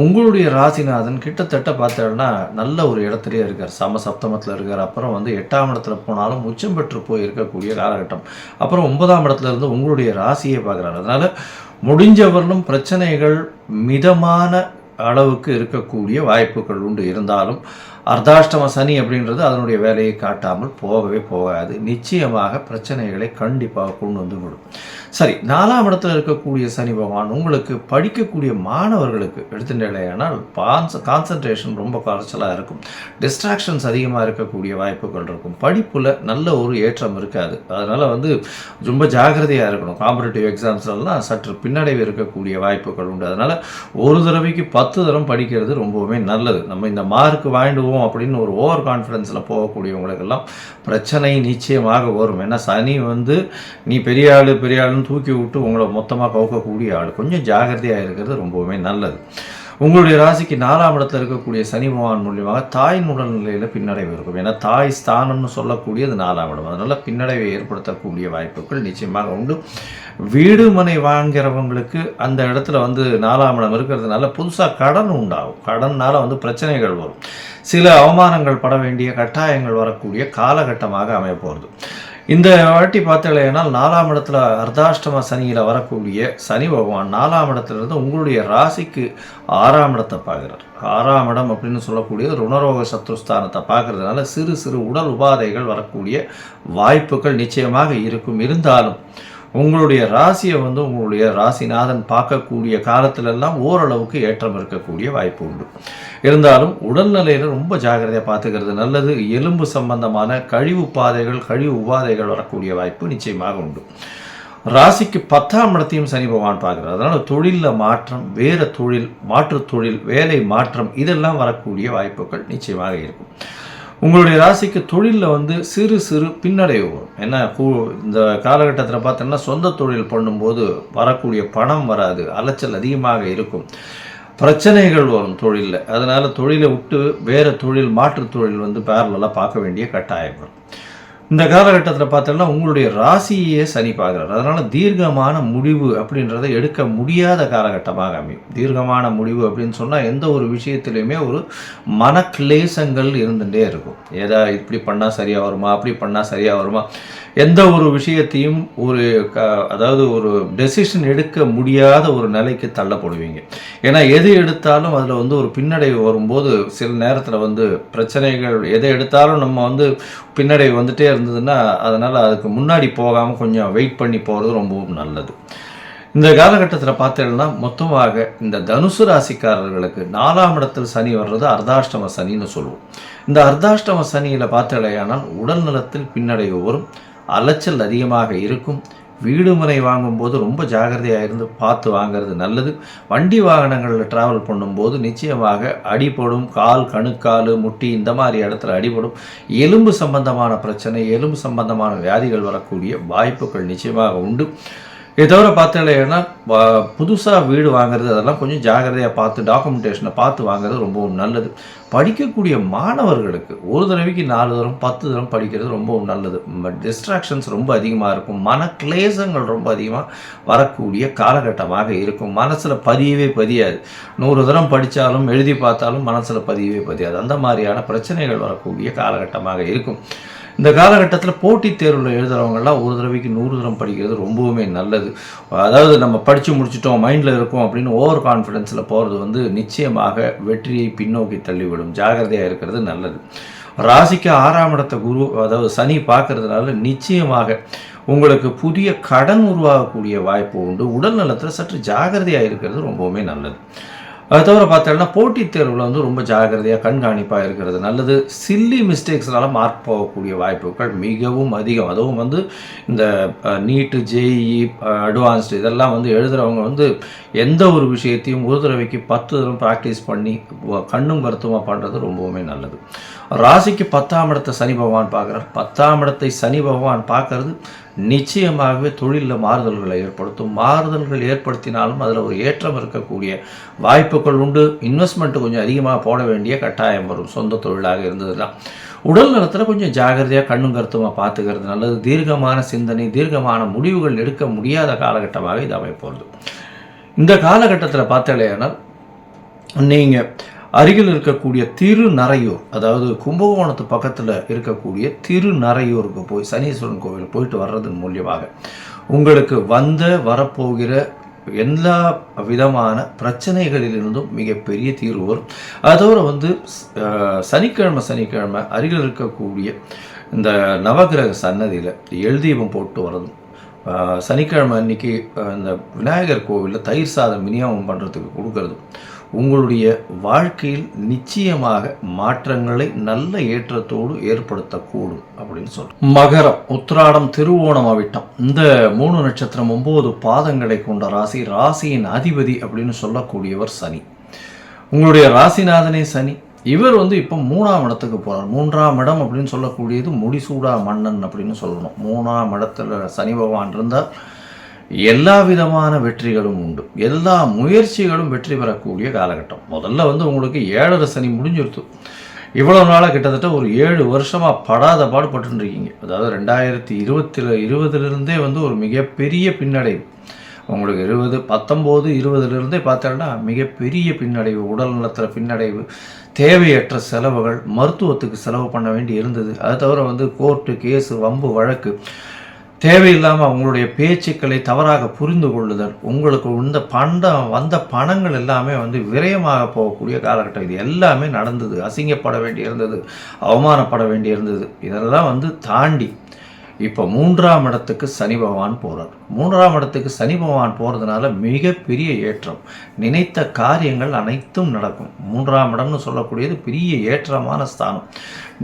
Speaker 1: உங்களுடைய ராசிநாதன் கிட்டத்தட்ட பார்த்தோன்னா நல்ல ஒரு இடத்துலையே இருக்கார். சப்தமத்தில் இருக்கார். அப்புறம் 8ஆம் இடத்துல போனாலும் உச்சம் பெற்று போய் இருக்கக்கூடிய காலகட்டம். அப்புறம் 9ஆம் இடத்துல இருந்து உங்களுடைய ராசியை பார்க்குறாரு. அதனால் முடிஞ்சவர்களும் பிரச்சனைகள் மிதமான அளவுக்கு இருக்கக்கூடிய வாய்ப்புகள் உண்டு. இருந்தாலும் அர்த்தாஷ்டம சனி அப்படின்றது அதனுடைய வேலையை காட்டாமல் போகவே போகாது. நிச்சயமாக பிரச்சனைகளை கண்டிப்பாக கொண்டு வந்து விடும். சரி, 4ஆம் இடத்துல இருக்கக்கூடிய சனி பகவான் உங்களுக்கு படிக்கக்கூடிய மாணவர்களுக்கு எடுத்துட்டேனால் கான்சன்ட்ரேஷன் ரொம்ப குறைச்சலாக இருக்கும். டிஸ்ட்ராக்ஷன்ஸ் அதிகமாக இருக்கக்கூடிய வாய்ப்புகள் இருக்கும். படிப்பில் நல்ல ஒரு ஏற்றம் இருக்காது. அதனால் ரொம்ப ஜாகிரதையாக இருக்கணும். காம்படிட்டிவ் எக்ஸாம்ஸ்லாம் சற்று பின்னடைவு இருக்கக்கூடிய வாய்ப்புகள் உண்டு. அதனால் ஒரு தடவைக்கு 10 தரம் படிக்கிறது ரொம்பவுமே நல்லது. நம்ம இந்த மார்க் வாங்கிடுவோம் அப்படின்னு ஒரு ஓவர் கான்ஃபிடென்ஸில் போகக்கூடியவங்களுக்கெல்லாம் பிரச்சனை நிச்சயமாக வரும். ஏன்னா சனி நீ பெரிய ஆளுன்னு தூக்கி விட்டு உங்களை மொத்தமாக கவுக்கக்கூடிய ஆள். கொஞ்சம் ஜாகிரதையாக இருக்கிறது ரொம்பவுமே நல்லது. உங்களுடைய ராசிக்கு 4ஆம் இடத்துல இருக்கக்கூடிய சனி பகவான் மூலியமாக தாயின் உடல்நிலையில் பின்னடைவு இருக்கும். ஏன்னா தாய் ஸ்தானம்னு சொல்லக்கூடியது 4ஆம் இடம். அதனால் பின்னடைவை ஏற்படுத்தக்கூடிய வாய்ப்புகள் நிச்சயமாக உண்டு. வீடு மனை வாங்கிறவங்களுக்கு அந்த இடத்துல 4ஆம் இடம் இருக்கிறதுனால புதுசாக கடன் உண்டாகும். கடனால் பிரச்சனைகள் வரும். சில அவமானங்கள் பட வேண்டிய கட்டாயங்கள் வரக்கூடிய காலகட்டமாக அமைய போகிறது. இந்த வாட்டி பார்த்தீங்கன்னா 4ஆம் இடத்துல அர்த்தாஷ்டம சனியில் வரக்கூடிய சனி பகவான் 4ஆம் இடத்துலேருந்து உங்களுடைய ராசிக்கு 6ஆம் இடத்தை பார்க்குறார். 6ஆம் இடம் அப்படின்னு சொல்லக்கூடிய ருணரோக சத்ருஸ்தானத்தை பார்க்கறதுனால சிறு சிறு உடல் உபாதைகள் வரக்கூடிய வாய்ப்புகள் நிச்சயமாக இருக்கும். இருந்தாலும் உங்களுடைய ராசியை உங்களுடைய ராசிநாதன் பார்க்கக்கூடிய காலத்திலெல்லாம் ஓரளவுக்கு ஏற்றம் இருக்கக்கூடிய வாய்ப்பு உண்டு. இருந்தாலும் உடல்நிலையில் ரொம்ப ஜாகிரதையாக பார்த்துக்கிறது நல்லது. எலும்பு சம்பந்தமான கழிவு உபாதைகள் வரக்கூடிய வாய்ப்பு நிச்சயமாக உண்டு. ராசிக்கு 10ஆம் இடத்தையும் சனி பகவான் பார்க்குறார். அதனால் தொழிலில் மாற்றம், வேறு தொழில், மாற்றுத் தொழில், வேலை மாற்றம் இதெல்லாம் வரக்கூடிய வாய்ப்புகள் நிச்சயமாக இருக்கும். உங்களுடைய ராசிக்கு தொழிலில் சிறு சிறு பின்னடைவு வரும். ஏன்னா இந்த காலகட்டத்தில் பார்த்தோம்னா சொந்த தொழில் பண்ணும்போது வரக்கூடிய பணம் வராது, அலைச்சல் அதிகமாக இருக்கும், பிரச்சனைகள் வரும் தொழிலில். அதனால் தொழிலை விட்டு வேறு தொழில், மாற்றுத் தொழில் பேரலாக பார்க்க வேண்டிய கட்டாயம் வரும். இந்த காலகட்டத்தில் பார்த்தோம்னா உங்களுடைய ராசியே சனி பார்க்குறாரு. அதனால் தீர்க்கமான முடிவு அப்படின்றத எடுக்க முடியாத காலகட்டமாக அமையும். தீர்க்கமான முடிவு அப்படின்னு சொன்னால் எந்த ஒரு விஷயத்துலையுமே ஒரு மனக்லேசங்கள் இருந்துகிட்டே இருக்கும். இப்படி பண்ணால் சரியாக வருமா, அப்படி பண்ணால் சரியாக வருமா, எந்த ஒரு விஷயத்தையும் ஒரு டெசிஷன் எடுக்க முடியாத ஒரு நிலைக்கு தள்ளப்படுவீங்க. ஏன்னா எது எடுத்தாலும் அதில் ஒரு பின்னடைவு வரும்போது சில நேரத்தில் பிரச்சனைகள் எதை எடுத்தாலும் நம்ம பின்னடைவு வந்துட்டே இருந்ததுன்னா அதனால் அதுக்கு முன்னாடி போகாமல் கொஞ்சம் வெயிட் பண்ணி போகிறது ரொம்பவும் நல்லது. இந்த காலகட்டத்தில் பார்த்தீங்கன்னா மொத்தமாக இந்த தனுசு ராசிக்காரர்களுக்கு 4ஆம் இடத்தில் சனி வர்றது அர்த்தாஷ்டம சனின்னு சொல்லுவோம். இந்த அர்த்தாஷ்டம சனியில் பார்த்தீங்கன்னா உடல் நலத்தில் பின்னடைவு வரும், அலைச்சல் அதிகமாக இருக்கும். வீடு முறை வாங்கும்போது ரொம்ப ஜாகிரதையாக இருந்து பார்த்து வாங்கிறது நல்லது. வண்டி வாகனங்களில் ட்ராவல் பண்ணும்போது நிச்சயமாக அடிபடும். கணுக்கால், முட்டி இந்த மாதிரி இடத்துல அடிபடும். எலும்பு சம்பந்தமான பிரச்சனை, எலும்பு சம்பந்தமான வியாதிகள் வரக்கூடிய வாய்ப்புகள் நிச்சயமாக உண்டு. இதை தவிர பார்த்தீங்கன்னா புதுசாக வீடு வாங்குறது அதெல்லாம் கொஞ்சம் ஜாகிரதையாக பார்த்து டாக்குமெண்டேஷனை பார்த்து வாங்குறது ரொம்பவும் நல்லது. படிக்கக்கூடிய மாணவர்களுக்கு ஒரு தடவைக்கு 4 தரம் 10 தரம் படிக்கிறது ரொம்பவும் நல்லது. டிஸ்ட்ராக்ஷன்ஸ் ரொம்ப அதிகமாக இருக்கும். மனக்லேசங்கள் ரொம்ப அதிகமாக வரக்கூடிய காலகட்டமாக இருக்கும். மனசில் பதியவே பதியாது. 100 தரம் படித்தாலும் எழுதி பார்த்தாலும் மனசில் பதியவே பதியாது. அந்த மாதிரியான பிரச்சனைகள் வரக்கூடிய காலகட்டமாக இருக்கும். இந்த காலகட்டத்தில் போட்டித் தேர்வில் எழுதுகிறவங்கெல்லாம் ஒரு தடவைக்கு 100 தரம் படிக்கிறது ரொம்பவுமே நல்லது. அதாவது நம்ம படித்து முடிச்சிட்டோம், மைண்டில் இருக்கும் அப்படின்னு ஓவர் கான்ஃபிடென்ஸில் போகிறது நிச்சயமாக வெற்றியை பின்னோக்கி தள்ளிவிடும். ஜாகிரதையாக இருக்கிறது நல்லது. ராசிக்கு 6ஆம் இடத்தை அதாவது சனி பார்க்கறதுனால நிச்சயமாக உங்களுக்கு புதிய கடன் உருவாகக்கூடிய வாய்ப்பு உண்டு. உடல் நலத்தில் சற்று ஜாகிரதையாக இருக்கிறது ரொம்பவுமே நல்லது. அது தவிர பார்த்தோம்னா போட்டித் தேர்வில் ரொம்ப ஜாகிரதையாக கண்காணிப்பாக இருக்கிறது நல்லது. சில்லி மிஸ்டேக்ஸ்னால மார்க் போகக்கூடிய வாய்ப்புகள் மிகவும் அதிகம். அதுவும் இந்த நீட்டு, ஜேஇஇ, அட்வான்ஸ்டு இதெல்லாம் எழுதுகிறவங்க எந்த ஒரு விஷயத்தையும் ஒரு தடவைக்கு 10 தடவை ப்ராக்டிஸ் பண்ணி கண்ணும் கருத்துமாக பண்ணுறது ரொம்பவுமே நல்லது. ராசிக்கு 10ஆம் இடத்தை சனி பகவான் பார்க்குறார். 10ஆம் இடத்தை சனி பகவான் பார்க்கறது நிச்சயமாகவே தொழிலில் மாறுதல்களை ஏற்படுத்தும். மாறுதல்கள் ஏற்படுத்தினாலும் அதில் ஒரு ஏற்றம் இருக்கக்கூடிய வாய்ப்புகள் உண்டு. இன்வெஸ்ட்மெண்ட்டு கொஞ்சம் அதிகமாக போட வேண்டிய கட்டாயம் வரும் சொந்த தொழிலாக இருந்ததுன்னா. உடல் நலத்தில் கொஞ்சம் ஜாகிரதையாக கண்ணும் கருத்துமாக பார்த்துக்கிறது நல்லது. தீர்க்கமான சிந்தனை, தீர்க்கமான முடிவுகள் எடுக்க முடியாத காலகட்டமாக இது அமைப்போகிறது. இந்த காலகட்டத்தில் பார்த்தாலேனா நீங்கள் அருகில் இருக்கக்கூடிய திருநறையூர், அதாவது கும்பகோணத்து பக்கத்தில் இருக்கக்கூடிய திருநறையூருக்கு போய் சனீஸ்வரன் கோவில் போயிட்டு வர்றதன் மூலியமாக உங்களுக்கு வரப்போகிற எல்லா விதமான பிரச்சனைகளிலிருந்தும் மிகப்பெரிய தீர்வு வரும். அதோடு வந்து சனிக்கிழமை அருகில் இருக்கக்கூடிய இந்த நவகிரக சன்னதியில் எல்தீபம் போட்டு வரதும், சனிக்கிழமை அன்றைக்கி இந்த விநாயகர் கோவிலில் தயிர் சாதம் விநியோகம் பண்ணுறதுக்கு கொடுக்கறதும் உங்களுடைய வாழ்க்கையில் நிச்சயமாக மாற்றங்களை நல்ல ஏற்றத்தோடு ஏற்படுத்தக்கூடும் அப்படின்னு சொல்கிறோம். மகரம், உத்திராடம், திருவோணம், அவிட்டம், இந்த 3 நட்சத்திரம் 9 பாதங்களை கொண்ட ராசி. ராசியின் அதிபதி அப்படின்னு சொல்லக்கூடியவர் சனி. உங்களுடைய ராசிநாதனே சனி. இவர் வந்து இப்போ 3ஆம் இடத்துக்கு போகிறார். 3ஆம் இடம் அப்படின்னு சொல்லக்கூடியது முடிசூடா மன்னன் அப்படின்னு சொல்லணும். 3ஆம் இடத்துல சனி பகவான் இருந்தால் எல்லா விதமான வெற்றிகளும் உண்டு. எல்லா முயற்சிகளும் வெற்றி பெறக்கூடிய காலகட்டம். முதல்ல வந்து உங்களுக்கு 7.5 சனி முடிஞ்சிருத்து. இவ்வளோ நாளாக கிட்டத்தட்ட ஒரு 7 வருஷமாக படாத பாடுபட்டுருக்கீங்க. அதாவது 2020 வந்து ஒரு மிகப்பெரிய பின்னடைவு உங்களுக்கு. 19, 20 பார்த்தோன்னா மிகப்பெரிய பின்னடைவு, உடல் நலத்தில் பின்னடைவு, தேவையற்ற செலவுகள், மருத்துவத்துக்கு செலவு பண்ண வேண்டி இருந்தது. அது தவிர வந்து கோர்ட்டு கேஸு, வம்பு வழக்கு, தேவையில்லாமல் அவங்களுடைய பேச்சுக்களை தவறாக புரிந்து கொள்ளுதல், உங்களுக்கு வந்த பணங்கள் எல்லாமே வந்து விரயமாக போகக்கூடிய காலகட்டம். இது எல்லாமே நடந்தது. அசிங்கப்பட வேண்டி இருந்தது, அவமானப்பட வேண்டி இருந்தது. இதெல்லாம் வந்து தாண்டி இப்போ 3ஆம் இடத்துக்கு சனி பகவான் போகிறார். 3ஆம் இடத்துக்கு சனி பகவான் போகிறதுனால மிகப்பெரிய ஏற்றம். நினைத்த காரியங்கள் அனைத்தும் நடக்கும். 3ஆம் இடம்னு சொல்லக்கூடியது பெரிய ஏற்றமான ஸ்தானம்.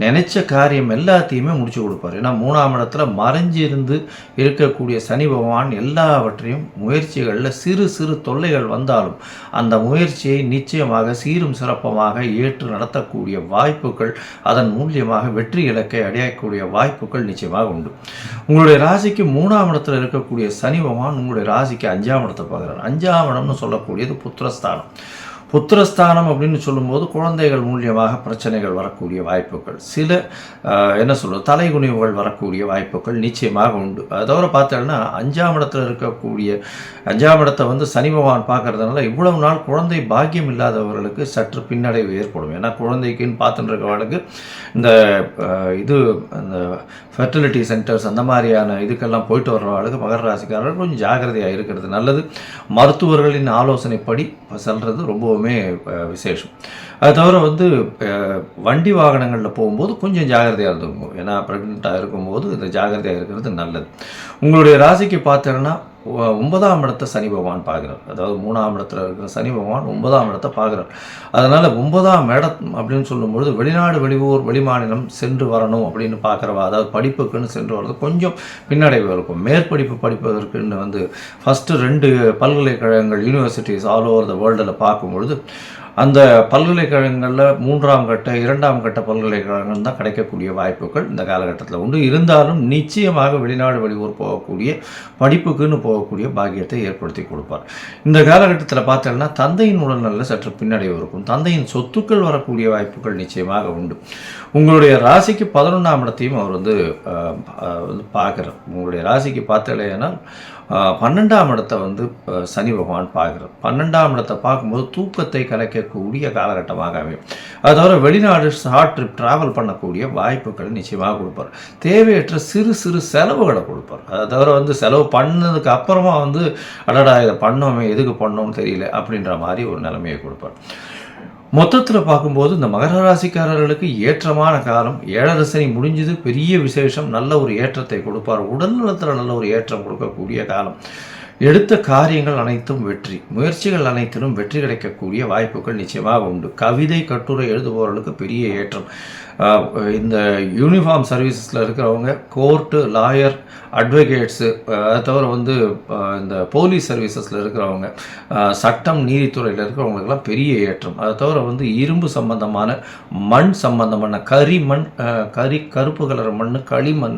Speaker 1: நினைச்ச காரியம் எல்லாத்தையுமே முடிச்சு கொடுப்பார். ஏன்னா 3ஆம் இடத்துல மறைஞ்சிருந்து இருக்கக்கூடிய சனி பகவான் எல்லாவற்றையும் முயற்சிகளில் சிறு சிறு தொல்லைகள் வந்தாலும் அந்த முயற்சியை நிச்சயமாக சீரும் சிறப்பமாக ஏற்று நடத்தக்கூடிய வாய்ப்புகள், அதன் மூலியமாக வெற்றி இலக்கை அடையக்கூடிய வாய்ப்புகள் நிச்சயமாக உண்டு. உங்களுடைய ராசிக்கு 3ஆம் இடத்துல இருக்கக்கூடிய சனி பகவான் உங்களுடைய ராசிக்கு 5ஆம் இடத்தை பார்க்குறார். 5ஆம் இடம்னு சொல்லக்கூடியது புத்திரஸ்தானம். புத்திரஸ்தானம் அப்படின்னு சொல்லும்போது குழந்தைகள் மூலியமாக பிரச்சனைகள் வரக்கூடிய வாய்ப்புகள், சில தலைகுனிவுகள் வரக்கூடிய வாய்ப்புகள் நிச்சயமாக உண்டு. அதோட பார்த்தோன்னா 5ஆம் இடத்துல இருக்கக்கூடிய 5ஆம் இடத்தை வந்து சனி பகவான் பார்க்கறதுனால இவ்வளவு நாள் குழந்தை பாக்கியம் இல்லாதவர்களுக்கு சற்று பின்னடைவு ஏற்படும். ஏன்னா குழந்தைக்குன்னு பார்த்துட்டு இருக்கவர்களுக்கு இந்த இந்த ஃபெர்டிலிட்டி சென்டர்ஸ் அந்த மாதிரியான இதுக்கெல்லாம் போயிட்டு வர்றவர்களுக்கு மகர ராசிக்காரர்கள் கொஞ்சம் ஜாக்கிரதையாக இருக்கிறது நல்லது. மருத்துவர்களின் ஆலோசனைப்படி செல்வது ரொம்பவுமே விசேஷம். அது தவிர வந்து வண்டி வாகனங்களில் போகும்போது கொஞ்சம் ஜாக்கிரதையாக இருந்துக்கும். ஏன்னா ப்ரெக்னெண்ட்டாக இருக்கும்போது இந்த ஜாக்கிரதையாக இருக்கிறது நல்லது. உங்களுடைய ராசிக்கு பார்த்தீங்கன்னா 9ஆம் இடத்தை சனி பகவான் பார்க்குறார். அதாவது 3ஆம் இடத்துல இருக்கிற சனி பகவான் 9ஆம் இடத்தை பார்க்குறார். அதனால் 9ஆம் இடம் அப்படின்னு சொல்லும்பொழுது வெளிநாடு, வெளியூர், வெளிமாநிலம் சென்று வரணும் அப்படின்னு பார்க்குறவா, அதாவது படிப்புக்குன்னு சென்று வர்றது கொஞ்சம் பின்னடைவு இருக்கும். மேற்படிப்பு படிப்பதற்குன்னு வந்து ஃபஸ்ட்டு 2 பல்கலைக்கழகங்கள், யூனிவர்சிட்டிஸ் ஆல் ஓவர் த வேர்ல்டில் பார்க்கும்பொழுது அந்த பல்கலைக்கழகங்களில் 3ஆம் கட்ட 2ஆம் கட்ட பல்கலைக்கழகங்கள் தான் கிடைக்கக்கூடிய வாய்ப்புகள் இந்த காலகட்டத்தில் உண்டு. இருந்தாலும் நிச்சயமாக வெளிநாடு, வெளியூர் போகக்கூடிய, படிப்புக்குன்னு போகக்கூடிய பாக்கியத்தை ஏற்படுத்தி கொடுப்பார். இந்த காலகட்டத்தில் பார்த்தோம்னா தந்தையின் உடல்நலில் சற்று பின்னடைவு இருக்கும். தந்தையின் சொத்துக்கள் வரக்கூடிய வாய்ப்புகள் நிச்சயமாக உண்டு. உங்களுடைய ராசிக்கு 11ஆம் இடத்தையும் அவர் வந்து பார்க்குறார். உங்களுடைய ராசிக்கு பார்த்தலையானால் 12ஆம் இடத்தை வந்து சனி பகவான் பார்க்குறார். 12ஆம் இடத்தை பார்க்கும்போது தூக்கத்தை கலைக்கக்கூடிய காலகட்டமாக அமையும். அது தவிர வெளிநாடு ஷார்ட் ட்ரிப் ட்ராவல் பண்ணக்கூடிய வாய்ப்புகளை நிச்சயமாக கொடுப்பார். தேவையற்ற சிறு சிறு செலவுகளை கொடுப்பார். அதை தவிர வந்து செலவு பண்ணதுக்கு அப்புறமா வந்து அடடா இதை பண்ணோமே, எதுக்கு பண்ணோம்னு தெரியல அப்படின்ற மாதிரி ஒரு நிலைமையை கொடுப்பார். மொத்தத்தில் பார்க்கும்போது இந்த மகர ராசிக்காரர்களுக்கு ஏற்றமான காலம். 7.5 சனி முடிஞ்சது, பெரிய விசேஷம். நல்ல ஒரு ஏற்றத்தை கொடுப்பார். உடல் நலத்தில் நல்ல ஒரு ஏற்றம் கொடுக்கக்கூடிய காலம். எடுத்த காரியங்கள் அனைத்தும் வெற்றி, முயற்சிகள் அனைத்திலும் வெற்றி கிடைக்கக்கூடிய வாய்ப்புகள் நிச்சயமாக உண்டு. கவிதை, கட்டுரை எழுதுபவர்களுக்கு பெரிய ஏற்றம். இந்த யூனிஃபார்ம் சர்வீசஸில் இருக்கிறவங்க, கோர்ட்டு, லாயர், அட்வொகேட்ஸு, அதை தவிர வந்து இந்த போலீஸ் சர்வீசஸில் இருக்கிறவங்க, சட்டம், நீதித்துறையில் இருக்கிறவங்களுக்கெல்லாம் பெரிய ஏற்றம். அதை தவிர வந்து இரும்பு சம்பந்தமான, மண் சம்பந்தமான, கரிமண், கருப்பு கலர் மண், களிமண்,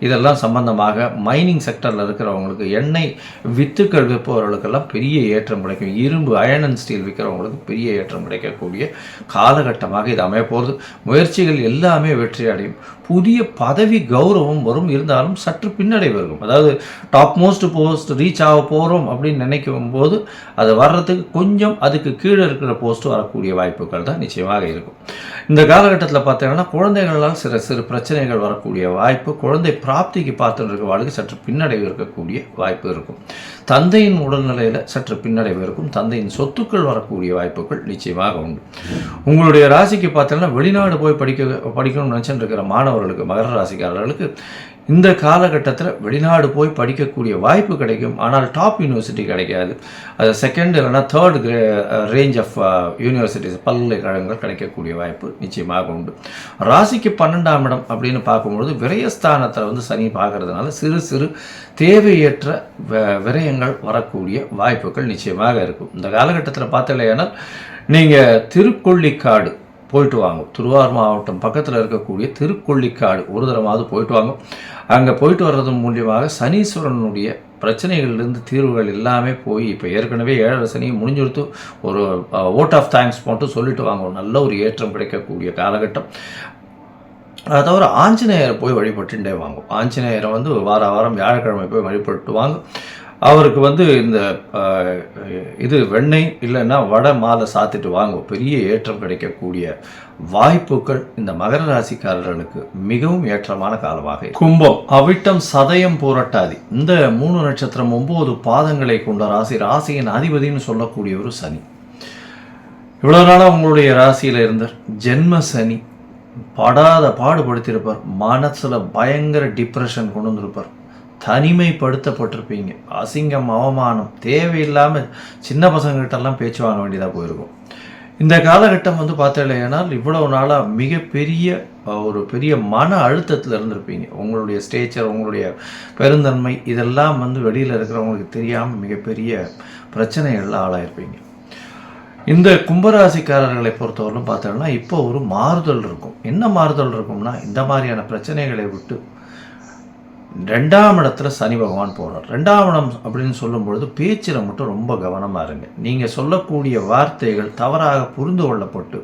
Speaker 1: இதெல்லாம் சம்பந்தமாக மைனிங் செக்டரில் இருக்கிறவங்களுக்கு, எண்ணெய் வித்துக்கள் விற்பவர்களுக்கெல்லாம் பெரிய ஏற்றம் கிடைக்கும். இரும்பு, அயர்ன் அண்ட் ஸ்டீல் விற்கிறவங்களுக்கு பெரிய ஏற்றம் கிடைக்கக்கூடிய காலகட்டமாக இது அமைய போகிறது. முயற்சிகள் எல்லாமே வெற்றி அடையும். புதிய பதவி கௌரவம் வரும். இருந்தாலும் சற்று பின்னடைவு இருக்கும். அதாவது டாப் மோஸ்ட் போஸ்ட் ரீச் ஆக போகிறோம் அப்படின்னு நினைக்கும் போது அது வர்றதுக்கு கொஞ்சம் அதுக்கு கீழே இருக்கிற போஸ்ட் வரக்கூடிய வாய்ப்புகள் தான் நிச்சயமாக இருக்கும். இந்த காலகட்டத்தில் பார்த்தீங்கன்னா குழந்தைகளால் சிறு பிரச்சனைகள் வரக்கூடிய வாய்ப்பு, குழந்தை பிராப்திக்கு பார்த்துட்டு இருக்கவாளுக்கு சற்று பின்னடைவு இருக்கக்கூடிய வாய்ப்பு இருக்கும். தந்தையின் உடல்நிலையில் சற்று பின்னடைவு இருக்கும். தந்தையின் சொத்துக்கள் வரக்கூடிய வாய்ப்புகள் நிச்சயமாக உண்டு. உங்களுடைய ராசிக்கு பார்த்தீங்கன்னா வெளிநாடு போய் படிக்கணும்னு நினச்சிட்டு இருக்கிற மாணவர்களுக்கு, மகர ராசிக்காரர்களுக்கு இந்த காலகட்டத்தில் வெளிநாடு போய் படிக்கக்கூடிய வாய்ப்பு கிடைக்கும். ஆனால் டாப் யூனிவர்சிட்டி கிடைக்காது. அது செகண்ட் இல்லைனா தேர்ட் ரேஞ்ச் ஆஃப் யூனிவர்சிட்டிஸ், பல்கலைக்கழகங்கள் கிடைக்கக்கூடிய வாய்ப்பு நிச்சயமாக உண்டு. ராசிக்கு 12ஆம் இடம் அப்படின்னு பார்க்கும்பொழுது விரயஸ்தானத்தில் சனி பார்க்கறதுனால சிறு தேவையற்ற விரயங்கள் வரக்கூடிய வாய்ப்புகள் நிச்சயமாக இருக்கும். இந்த காலகட்டத்தில் பார்த்தலையானால் நீங்கள் திருக்கொள்ளிக்காடு போயிட்டு வாங்க. திருவாரூர் மாவட்டம் பக்கத்தில் இருக்கக்கூடிய திருக்கொள்ளிக்காடு ஒரு தடவாவது போயிட்டு வாங்க. அங்கே போயிட்டு வர்றது மூலியமாக சனீஸ்வரனுடைய பிரச்சனைகள்லேருந்து தீர்வுகள் எல்லாமே போய் இப்போ ஏற்கனவே 7 சனி முடிஞ்சுடுத்து ஒரு ஓட் ஆஃப் தேங்க்ஸ் மட்டும் சொல்லிட்டு வாங்க. நல்ல ஒரு ஏற்றம் கிடைக்கக்கூடிய காலகட்டம். அதை தவிர ஆஞ்சநேயரை போய் வழிபட்டுட்டே வாங்க. ஆஞ்சநேயரை வாரம் வியாழக்கிழமை போய் வழிபட்டு வாங்க. அவருக்கு இந்த இது வெண்ணெய் இல்லைன்னா வடை மாலை சாத்திட்டு வாங்க. பெரிய ஏற்றம் கிடைக்கக்கூடிய வாய்ப்புகள் இந்த மகர ராசிக்காரர்களுக்கு மிகவும் ஏற்றமான காலமாக. கும்பம், அவிட்டம், சதயம், பூரட்டாதி இந்த 3 நட்சத்திரம் 9 பாதங்களை கொண்ட ராசியின் அதிபதினு சொல்லக்கூடிய ஒரு சனி. இவ்வளோ நாளாக உங்களுடைய ராசியில் இருந்த ஜென்ம சனி படாத பாடுபடுத்தியிருப்பார். மனசில் பயங்கர டிப்ரெஷன் கொண்டு வந்திருப்பார். தனிமைப்படுத்தப்பட்டிருப்பீங்க. அசிங்கம், அவமானம், தேவையில்லாமல் சின்ன பசங்கள்கிட்டலாம் பேச்சு வாங்க வேண்டியதாக போயிருக்கும். இந்த காலகட்டம் பார்த்தீங்கன்னா இவ்வளவு நாளாக மிகப்பெரிய ஒரு பெரிய மன அழுத்தத்தில் இருந்திருப்பீங்க. உங்களுடைய ஸ்டேச்சர், உங்களுடைய பெருந்தன்மை இதெல்லாம் வெளியில் இருக்கிறவங்களுக்கு தெரியாமல் மிகப்பெரிய பிரச்சனைகளில் ஆளாயிருப்பீங்க. இந்த கும்பராசிக்காரர்களை பொறுத்தவரைக்கும் பார்த்தோம்னா இப்போ ஒரு மாறுதல் இருக்கும். என்ன மாறுதல் இருக்கும்னா, இந்த மாதிரியான பிரச்சனைகளை விட்டு 2ஆம் இடத்துல சனி பகவான் போகிறார். 2ஆம் இடம் அப்படின்னு சொல்லும்பொழுது பேச்சில் மட்டும் ரொம்ப கவனமாக இருங்க. நீங்கள் சொல்லக்கூடிய வார்த்தைகள் தவறாக புரிந்து கொள்ளப்பட்டு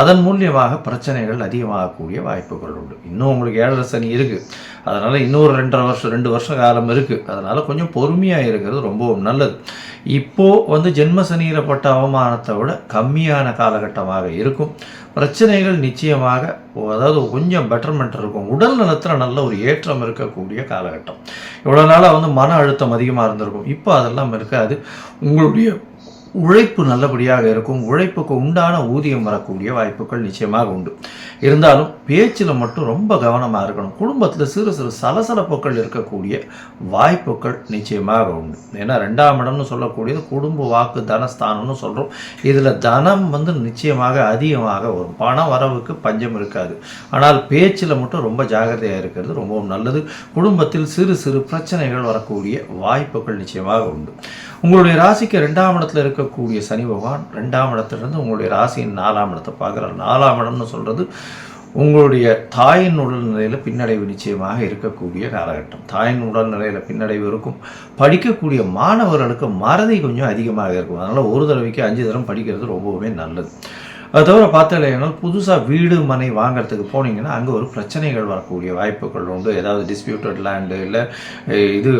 Speaker 1: அதன் மூலியமாக பிரச்சனைகள் அதிகமாகக்கூடிய வாய்ப்புகள் உண்டு. இன்னும் உங்களுக்கு 7 சனி இருக்குது. அதனால் இன்னொரு 2 வருஷ காலம் இருக்குது. அதனால் கொஞ்சம் பொறுமையாக இருக்கிறது ரொம்பவும் நல்லது. இப்போது ஜென்ம சனியில் பட்ட அவமானத்தை விட கம்மியான காலகட்டமாக இருக்கும். பிரச்சனைகள் நிச்சயமாக கொஞ்சம் பெட்டர்மெண்ட் இருக்கும். உடல் நலத்தில் நல்ல ஒரு ஏற்றம் இருக்கக்கூடிய காலகட்டம். இவ்வளோ நாளாக மன அழுத்தம் அதிகமாக இருந்திருக்கும். இப்போ அதெல்லாம் இருக்காது. உங்களுடைய உழைப்பு நல்லபடியாக இருக்கும். உழைப்புக்கு உண்டான ஊதியம் வரக்கூடிய வாய்ப்புகள் நிச்சயமாக உண்டு. இருந்தாலும் பேச்சில் மட்டும் ரொம்ப கவனமாக இருக்கணும். குடும்பத்தில் சிறு சலசலப்புகள் இருக்கக்கூடிய வாய்ப்புகள் நிச்சயமாக உண்டு. ஏன்னா 2ஆம் இடம்னு சொல்லக்கூடியது குடும்ப வாக்கு தனஸ்தானம்னு சொல்கிறோம். இதில் தனம் நிச்சயமாக அதிகமாக வரும். பண வரவுக்கு பஞ்சம் இருக்காது. ஆனால் பேச்சில் மட்டும் ரொம்ப ஜாகிரதையாக இருக்கிறது ரொம்பவும் நல்லது. குடும்பத்தில் சிறு பிரச்சனைகள் வரக்கூடிய வாய்ப்புகள் நிச்சயமாக உண்டு. உங்களுடைய ராசிக்கு 2ஆம் இடத்துல இருக்கக்கூடிய சனி பகவான் 2ஆம் இடத்துலேருந்து உங்களுடைய ராசியின் 4ஆம் இடத்தை பார்க்குறார். 4ஆம் இடம்னு சொல்கிறது உங்களுடைய தாயின் உடல்நிலையில் பின்னடைவு நிச்சயமாக இருக்கக்கூடிய காலகட்டம். தாயின் உடல்நிலையில் பின்னடைவு இருக்கும். படிக்கக்கூடிய மாணவர்களுக்கு மறதி கொஞ்சம் அதிகமாக இருக்கும். அதனால் ஒரு தடவைக்கு 5 தடவை படிக்கிறது ரொம்பவுமே நல்லது. அது தவிர பார்த்தீங்கன்னா புதுசாக வீடு மனை வாங்கிறதுக்கு போனீங்கன்னா அங்கே ஒரு பிரச்சனைகள் வரக்கூடிய வாய்ப்புகள் உண்டு. ஏதாவது டிஸ்பியூட்டட் லேண்டு, இல்லை இது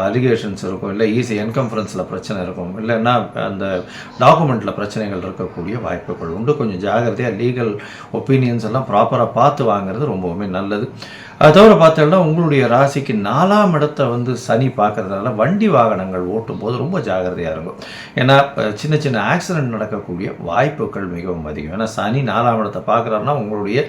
Speaker 1: அலிகேஷன்ஸ் இருக்கும், இல்லை ஈஸி என்கம்ஃபரன்ஸில் பிரச்சனை இருக்கும், இல்லைன்னா அந்த டாக்குமெண்ட்டில் பிரச்சனைகள் இருக்கக்கூடிய வாய்ப்புகள் உண்டு. கொஞ்சம் ஜாகிரதையாக லீகல் ஒப்பீனியன்ஸ் எல்லாம் ப்ராப்பராக பார்த்து வாங்கிறது ரொம்பவுமே நல்லது. அது தவிர பார்த்தோம்னா உங்களுடைய ராசிக்கு 4ஆம் இடத்தை சனி பார்க்கறதுனால வண்டி வாகனங்கள் ஓட்டும் போது ரொம்ப ஜாகிரதையாக இருக்கும். ஏன்னா சின்ன ஆக்சிடென்ட் நடக்கக்கூடிய வாய்ப்புகள் மிகவும் அதிகம். ஏன்னா சனி 4ஆம் இடத்தை பார்க்குறாருன்னா உங்களுடைய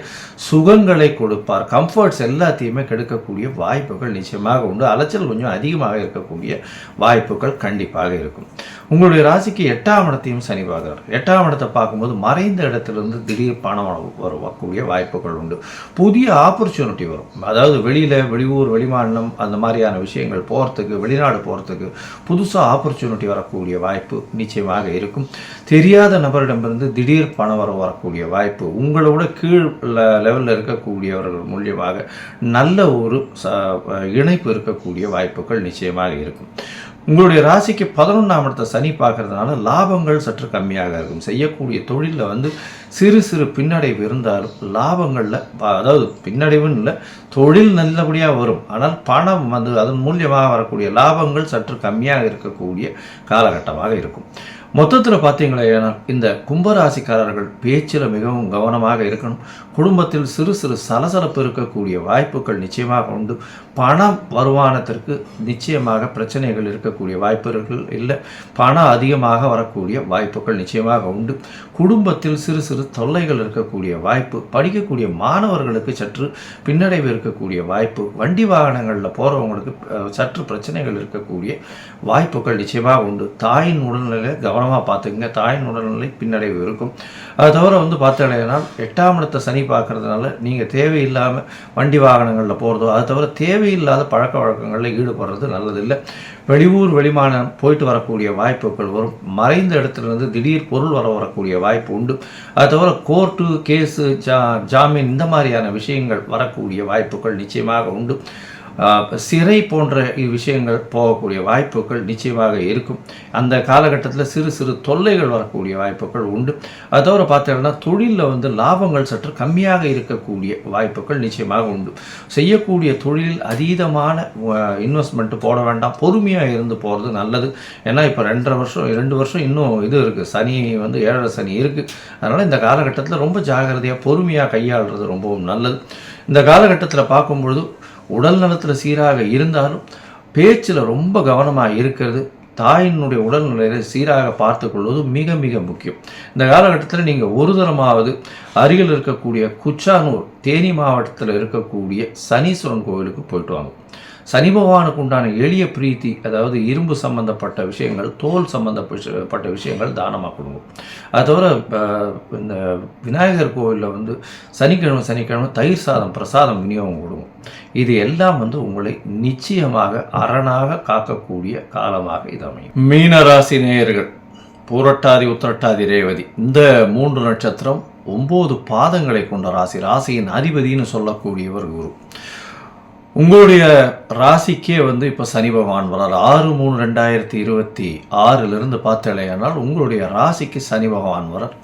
Speaker 1: சுகங்களை கொடுப்பார். கம்ஃபர்ட்ஸ் எல்லாத்தையுமே கெடுக்கக்கூடிய வாய்ப்புகள் நிச்சயமாக உண்டு. அலைச்சல் கொஞ்சம் அதிகமாக இருக்கக்கூடிய வாய்ப்புகள் கண்டிப்பாக இருக்கும். உங்களுடைய ராசிக்கு 8ஆம் இடத்தையும் சனி பார்க்குறார். 8ஆம் இடத்தை பார்க்கும்போது மறைந்த இடத்துலேருந்து திடீர் பணம் வரக்கூடிய வாய்ப்புகள் உண்டு. புதிய ஆப்பர்ச்சுனிட்டி வரும். அதாவது வெளியூர், வெளிமாநிலம் அந்த மாதிரியான விஷயங்கள் போகிறதுக்கு, வெளிநாடு போகிறதுக்கு புதுசாக ஆப்பர்ச்சுனிட்டி வரக்கூடிய வாய்ப்பு நிச்சயமாக இருக்கும். தெரியாத நபரிடமிருந்து திடீர் பணம் வரக்கூடிய வாய்ப்பு, உங்களோட கீழ் லெவலில் இருக்கக்கூடியவர்கள் மூலியமாக நல்ல ஒரு இணைப்பு இருக்கக்கூடிய வாய்ப்புகள் நிச்சயமாக இருக்கும். உங்களுடைய ராசிக்கு 11ஆம் இடத்தை சனி பார்க்கறதுனால லாபங்கள் சற்று கம்மியாக இருக்கும். செய்யக்கூடிய தொழிலில் சிறு பின்னடைவு இருந்தாலும் லாபங்களில், அதாவது பின்னடைவுன்னு இல்லை, தொழில் நல்லபடியாக வரும். ஆனால் பணம் அதன் மூலியமாக வரக்கூடிய லாபங்கள் சற்று கம்மியாக இருக்கக்கூடிய காலகட்டமாக இருக்கும். மொத்தத்தில் பார்த்தீங்களேனா இந்த கும்பராசிக்காரர்கள் பேச்சில் மிகவும் கவனமாக இருக்கணும். குடும்பத்தில் சிறு சிறு சலசலப்பு இருக்கக்கூடிய வாய்ப்புகள் நிச்சயமாக உண்டு. பண வருமானத்திற்கு நிச்சயமாக பிரச்சனைகள் இருக்கக்கூடிய வாய்ப்புகள் இல்லை. பணம் அதிகமாக வரக்கூடிய வாய்ப்புகள் நிச்சயமாக உண்டு. குடும்பத்தில் சிறு சிறு தொல்லைகள் இருக்கக்கூடிய வாய்ப்பு. படிக்கக்கூடிய மாணவர்களுக்கு சற்று பின்னடைவு இருக்கக்கூடிய வாய்ப்பு. வண்டி வாகனங்களில் போகிறவங்களுக்கு சற்று பிரச்சனைகள் இருக்கக்கூடிய வாய்ப்புகள் நிச்சயமாக உண்டு. தாயின் உடல்நிலை கவனமாக பார்த்துக்குங்க. தாயின் உடல்நிலை பின்னடைவு இருக்கும். அது தவிர பார்த்தீங்கன்னா 8ஆம் இடத்தை சனி பார்க்கறதுனால நீங்கள் தேவையில்லாமல் வண்டி வாகனங்களில் போகிறதோ, அது தவிர தேவையில்லாத பழக்க வழக்கங்களில் ஈடுபடுறது நல்லதில்லை. வெளியூர் வெளிமாநிலம் போயிட்டு வரக்கூடிய வாய்ப்புகள் வரும். மறைந்த இடத்துலேருந்து திடீர் பொருள் வரக்கூடிய வாய்ப்பு உண்டு. அது தவிர கோர்ட்டு கேஸு ஜாமீன் இந்த மாதிரியான விஷயங்கள் வரக்கூடிய வாய்ப்புகள் நிச்சயமாக உண்டு. சிறை போன்ற விஷயங்கள் போகக்கூடிய வாய்ப்புகள் நிச்சயமாக இருக்கும். அந்த காலகட்டத்தில் சிறு சிறு தொல்லைகள் வரக்கூடிய வாய்ப்புகள் உண்டு. அது தவிர பார்த்தீங்கன்னா தொழிலில் லாபங்கள் சற்று கம்மியாக இருக்கக்கூடிய வாய்ப்புகள் நிச்சயமாக உண்டு. செய்யக்கூடிய தொழிலில் அதீதமான இன்வெஸ்ட்மெண்ட்டு போட வேண்டாம். பொறுமையாக இருந்து போகிறது நல்லது. ஏன்னா இப்போ 2 வருஷம் இன்னும் இது இருக்குது. சனி 7 சனி இருக்குது. அதனால் இந்த காலகட்டத்தில் ரொம்ப ஜாகிரதையாக பொறுமையாக கையாளுறது ரொம்பவும் நல்லது. இந்த காலகட்டத்தில் பார்க்கும்பொழுது உடல் நலத்தில் சீராக இருந்தாலும் பேச்சில் ரொம்ப கவனமாக இருக்கிறது. தாயினுடைய உடல்நிலையை சீராக பார்த்து கொள்வது மிக மிக முக்கியம். இந்த காலகட்டத்தில் நீங்கள் ஒரு தரமாவது அருகில் இருக்கக்கூடிய குச்சானூர் தேனி மாவட்டத்தில் இருக்கக்கூடிய சனீஸ்வரன் கோவிலுக்கு போயிட்டு வாங்க. சனி பகவானுக்கு உண்டான எளிய பிரீத்தி, அதாவது இரும்பு சம்பந்தப்பட்ட விஷயங்கள், தோல் சம்பந்தப்பட்ட விஷயங்கள் தானமாக கொடுங்க. அது தவிர இந்த விநாயகர் கோவிலில் சனிக்கிழமை தயிர் சாதம் பிரசாதம் விநியோகம் கொடுங்க. இது எல்லாம் உங்களை நிச்சயமாக அரணாக காக்கக்கூடிய காலமாக இது அமையும். மீனராசி நேயர்கள், பூரட்டாதி உத்திரட்டாதி ரேவதி இந்த 3 நட்சத்திரம் 9 பாதங்களை கொண்ட ராசி. ராசியின் அதிபதினு சொல்லக்கூடியவர் குரு. உங்களுடைய ராசிக்கே இப்போ சனி பகவான் வரார். 6/3/2026 பார்த்தலையானால் உங்களுடைய ராசிக்கு சனி பகவான் வரார்.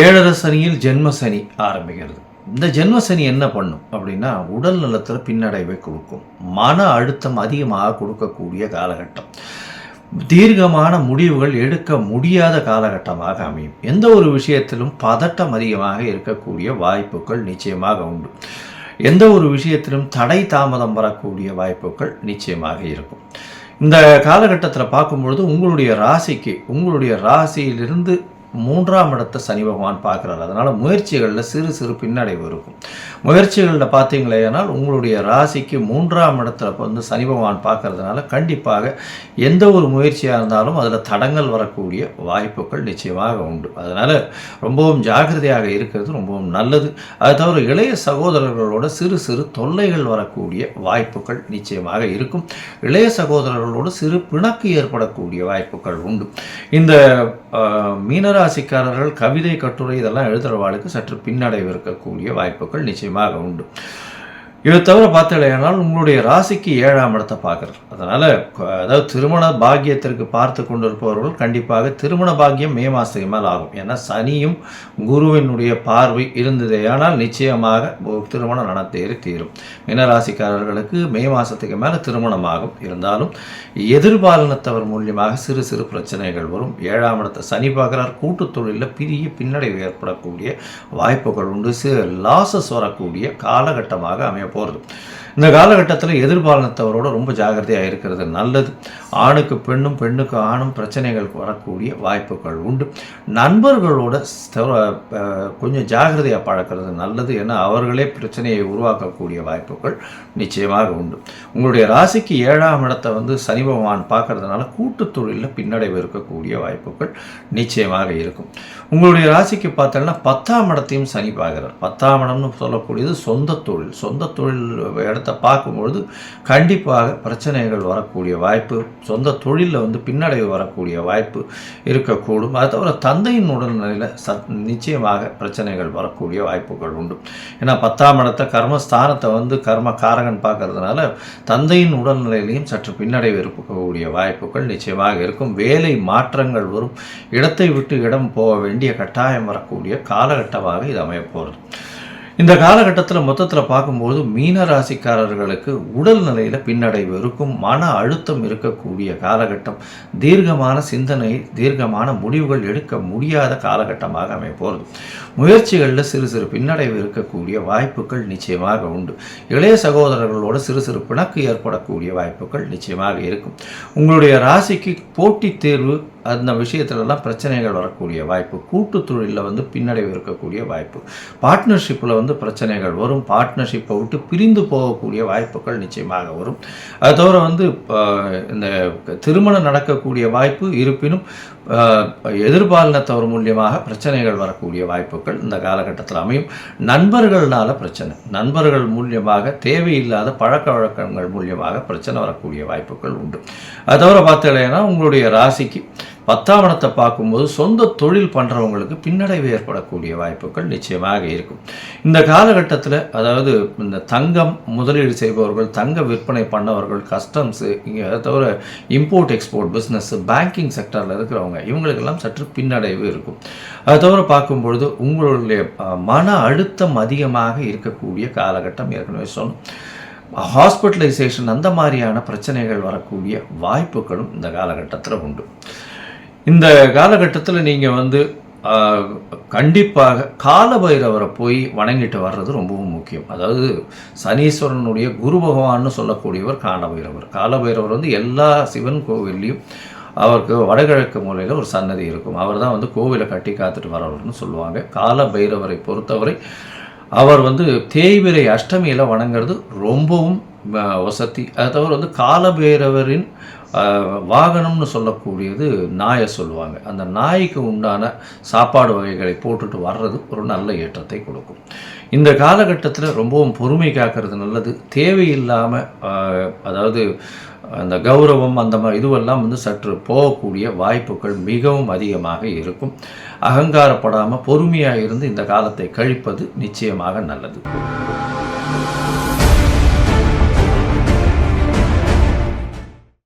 Speaker 1: 7 சனியில் ஜென்ம சனி ஆரம்பிக்கிறது. இந்த ஜென்ம சனி என்ன பண்ணும் அப்படின்னா உடல் நலத்தில் பின்னடைவை கொடுக்கும். மன அழுத்தம் அதிகமாக கொடுக்கக்கூடிய காலகட்டம். தீர்க்கமான முடிவுகள் எடுக்க முடியாத காலகட்டமாக அமையும். எந்த ஒரு விஷயத்திலும் பதட்டம் அதிகமாக இருக்கக்கூடிய வாய்ப்புகள் நிச்சயமாக உண்டு. எந்த ஒரு விஷயத்திலும் தடை தாமதம் வரக்கூடிய வாய்ப்புகள் நிச்சயமாக இருக்கும். இந்த காலகட்டத்தில் பார்க்கும்பொழுது உங்களுடைய ராசியிலிருந்து 3ஆம் இடத்தை சனி பகவான் பார்க்குறாரு. அதனால் முயற்சிகளில் சிறு சிறு பின்னடைவு இருக்கும். முயற்சிகளில் பார்த்தீங்களேனால் உங்களுடைய ராசிக்கு 3ஆம் இடத்துல சனி பகவான் பார்க்கறதுனால கண்டிப்பாக எந்த ஒரு முயற்சியாக இருந்தாலும் அதில் தடங்கள் வரக்கூடிய வாய்ப்புகள் நிச்சயமாக உண்டு. அதனால் ரொம்பவும் ஜாக்கிரதையாக இருக்கிறது ரொம்பவும் நல்லது. அது தவிர இளைய சகோதரர்களோட சிறு சிறு தொல்லைகள் வரக்கூடிய வாய்ப்புகள் நிச்சயமாக இருக்கும். இளைய சகோதரர்களோடு சிறு பிணக்கு ஏற்படக்கூடிய வாய்ப்புகள் உண்டு. இந்த மீனராசிக்காரர்கள் கவிதை கட்டுரை இதெல்லாம் எழுதுகிறவாளுக்கு சற்று பின்னடைவு இருக்கக்கூடிய வாய்ப்புகள் நிச்சயமாக உண்டு. இதை தவிர பார்த்தலையானால் உங்களுடைய ராசிக்கு 7ஆம் இடத்தை பார்க்குறார். அதனால் அதாவது திருமண பாக்கியத்திற்கு பார்த்து கொண்டு இருப்பவர்கள் கண்டிப்பாக திருமண பாக்கியம் மே மாதத்துக்கு மேல் ஆகும். ஏன்னா சனியும் குருவினுடைய பார்வை இருந்ததே ஆனால் நிச்சயமாக திருமணம் நடத்தேறி தீரும். மீனராசிக்காரர்களுக்கு மே மாதத்துக்கு மேலே திருமணமாகும். இருந்தாலும் எதிர்பாலினத்தவர் மூலியமாக சிறு சிறு பிரச்சனைகள் வரும். 7ஆம் இடத்தை சனி பார்க்குறார். கூட்டு தொழிலில் பெரிய பின்னடைவு ஏற்படக்கூடிய வாய்ப்புகள் உண்டு. சிறு லாசஸ் வரக்கூடிய காலகட்டமாக அமைய போகிறது. இந்த காலகட்டத்தில் எதிர்பாலினத்தவரோட ரொம்ப ஜாகிரதையாக இருக்கிறது நல்லது. ஆணுக்கு பெண்ணும் பெண்ணுக்கு ஆணும் பிரச்சனைகள் வரக்கூடிய வாய்ப்புகள் உண்டு. நண்பர்களோட கொஞ்சம் ஜாகிரதையாக பழக்கிறது நல்லது. ஏன்னா அவர்களே பிரச்சனையை உருவாக்கக்கூடிய வாய்ப்புகள் நிச்சயமாக உண்டு. உங்களுடைய ராசிக்கு 7ஆம் இடத்தை சனி பகவான் பார்க்கறதுனால கூட்டு தொழிலில் பின்னடைவு இருக்கக்கூடிய வாய்ப்புகள் நிச்சயமாக இருக்கும். உங்களுடைய ராசிக்கு பார்த்தோன்னா 10ஆம் இடத்தையும் சனி பார்க்கிறார். 10ஆம் இடம்னு சொல்லக்கூடியது சொந்த தொழில். சொந்த தொழில் இடத்தை பார்க்கும்பொழுது கண்டிப்பாக பிரச்சனைகள் வரக்கூடிய வாய்ப்பு, சொந்த தொழிலில் பின்னடைவு வரக்கூடிய வாய்ப்பு இருக்கக்கூடும். அது தவிர தந்தையின் உடல்நிலையில் நிச்சயமாக பிரச்சனைகள் வரக்கூடிய வாய்ப்புகள் உண்டு. ஏன்னா 10ஆம் இடத்தை கர்மஸ்தானத்தை கர்ம காரகன் பார்க்கறதுனால தந்தையின் உடல்நிலையிலையும் சற்று பின்னடைவு இருக்கக்கூடிய வாய்ப்புகள் நிச்சயமாக இருக்கும். வேலை மாற்றங்கள் வரும். இடத்தை விட்டு இடம் போக வேண்டிய கட்டாயம் வரக்கூடிய காலகட்டமாக இது அமைய போகிறது. இந்த காலகட்டத்தில் மொத்தத்தில் பார்க்கும்போது மீன ராசிக்காரர்களுக்கு உடல் நிலையில் பின்னடைவு இருக்கும், மன அழுத்தம் இருக்கக்கூடிய காலகட்டம், தீர்க்கமான சிந்தனை, தீர்க்கமான முடிவுகள் எடுக்க முடியாத காலகட்டமாக அமைப்போகிறது. முயற்சிகளில் சிறு சிறு பின்னடைவு இருக்கக்கூடிய வாய்ப்புகள் நிச்சயமாக உண்டு. இளைய சகோதரர்களோடு சிறு சிறு பிணக்கு ஏற்படக்கூடிய வாய்ப்புகள் நிச்சயமாக இருக்கும். உங்களுடைய ராசிக்கு போட்டித் தேர்வு அந்த விஷயத்துலலாம் பிரச்சனைகள் வரக்கூடிய வாய்ப்பு, கூட்டு தொழிலில் பின்னடைவு இருக்கக்கூடிய வாய்ப்பு, பார்ட்னர்ஷிப்பில் பிரச்சனைகள் வரும், பார்ட்னர்ஷிப்பை விட்டு பிரிந்து போகக்கூடிய வாய்ப்புகள் நிச்சயமாக வரும். அது தவிர இந்த திருமணம் நடக்கக்கூடிய வாய்ப்பு இருப்பினும் எதிர்பாலினத்தவர் மூலியமாக பிரச்சனைகள் வரக்கூடிய வாய்ப்புகள் இந்த காலகட்டத்தில் அமையும். நண்பர்களால் பிரச்சனை, நண்பர்கள் மூலியமாக தேவையில்லாத பழக்க வழக்கங்கள் மூலியமாக பிரச்சனை வரக்கூடிய வாய்ப்புகள் உண்டு. அது தவிர பார்த்தீங்கன்னா உங்களுடைய ராசிக்கு 10ஆம் இடத்தை பார்க்கும்போது சொந்த தொழில் பண்ணுறவங்களுக்கு பின்னடைவு ஏற்படக்கூடிய வாய்ப்புகள் நிச்சயமாக இருக்கும். இந்த காலகட்டத்தில் அதாவது இந்த தங்கம் முதலீடு செய்பவர்கள், தங்க விற்பனை பண்ணவர்கள், கஸ்டம்ஸு, இங்கே அதை தவிர இம்போர்ட் எக்ஸ்போர்ட் பிஸ்னஸ், பேங்கிங் செக்டரில் இருக்கிறவங்க இவங்களுக்கெல்லாம் சற்று பின்னடைவு இருக்கும். அதை தவிர பார்க்கும்பொழுது உங்களுடைய மன அழுத்தம் அதிகமாக இருக்கக்கூடிய காலகட்டம், ஏற்கனவே சொன்னோம். ஹாஸ்பிட்டலைசேஷன் அந்த மாதிரியான பிரச்சனைகள் வரக்கூடிய வாய்ப்புகளும் இந்த காலகட்டத்தில் உண்டு. இந்த காலகட்டத்தில் நீங்கள் கண்டிப்பாக காலபைரவரை போய் வணங்கிட்டு வர்றது ரொம்பவும் முக்கியம். அதாவது சனீஸ்வரனுடைய குரு பகவான்னு சொல்லக்கூடியவர் காலபைரவர். காலபைரவர் எல்லா சிவன் கோவில்லையும் அவருக்கு வடகிழக்கு மூலையில் ஒரு சன்னதி இருக்கும். அவர் தான் கோவிலை கட்டி காத்துட்டு வரவர்னு சொல்லுவாங்க. காலபைரவரை பொறுத்தவரை அவர் தேய்பிரை அஷ்டமியில் வணங்குறது ரொம்பவும் வசதி. அது தவிர காலபைரவரின் வாகனம்னு சொல்லக்கூடியது நாயை சொல்லுவாங்க. அந்த நாய்க்கு உண்டான சாப்பாடு வகைகளை போட்டுட்டு வர்றது ஒரு நல்ல ஏற்றத்தை கொடுக்கும். இந்த காலகட்டத்தில் ரொம்பவும் பொறுமை காக்கிறது நல்லது. தேவையில்லாமல் அதாவது அந்த கௌரவம் அந்த மாதிரி இதுவெல்லாம் சற்று போகக்கூடிய வாய்ப்புகள் மிகவும் அதிகமாக இருக்கும். அகங்காரப்படாமல் பொறுமையாக இருந்து இந்த காலத்தை கழிப்பது நிச்சயமாக நல்லது.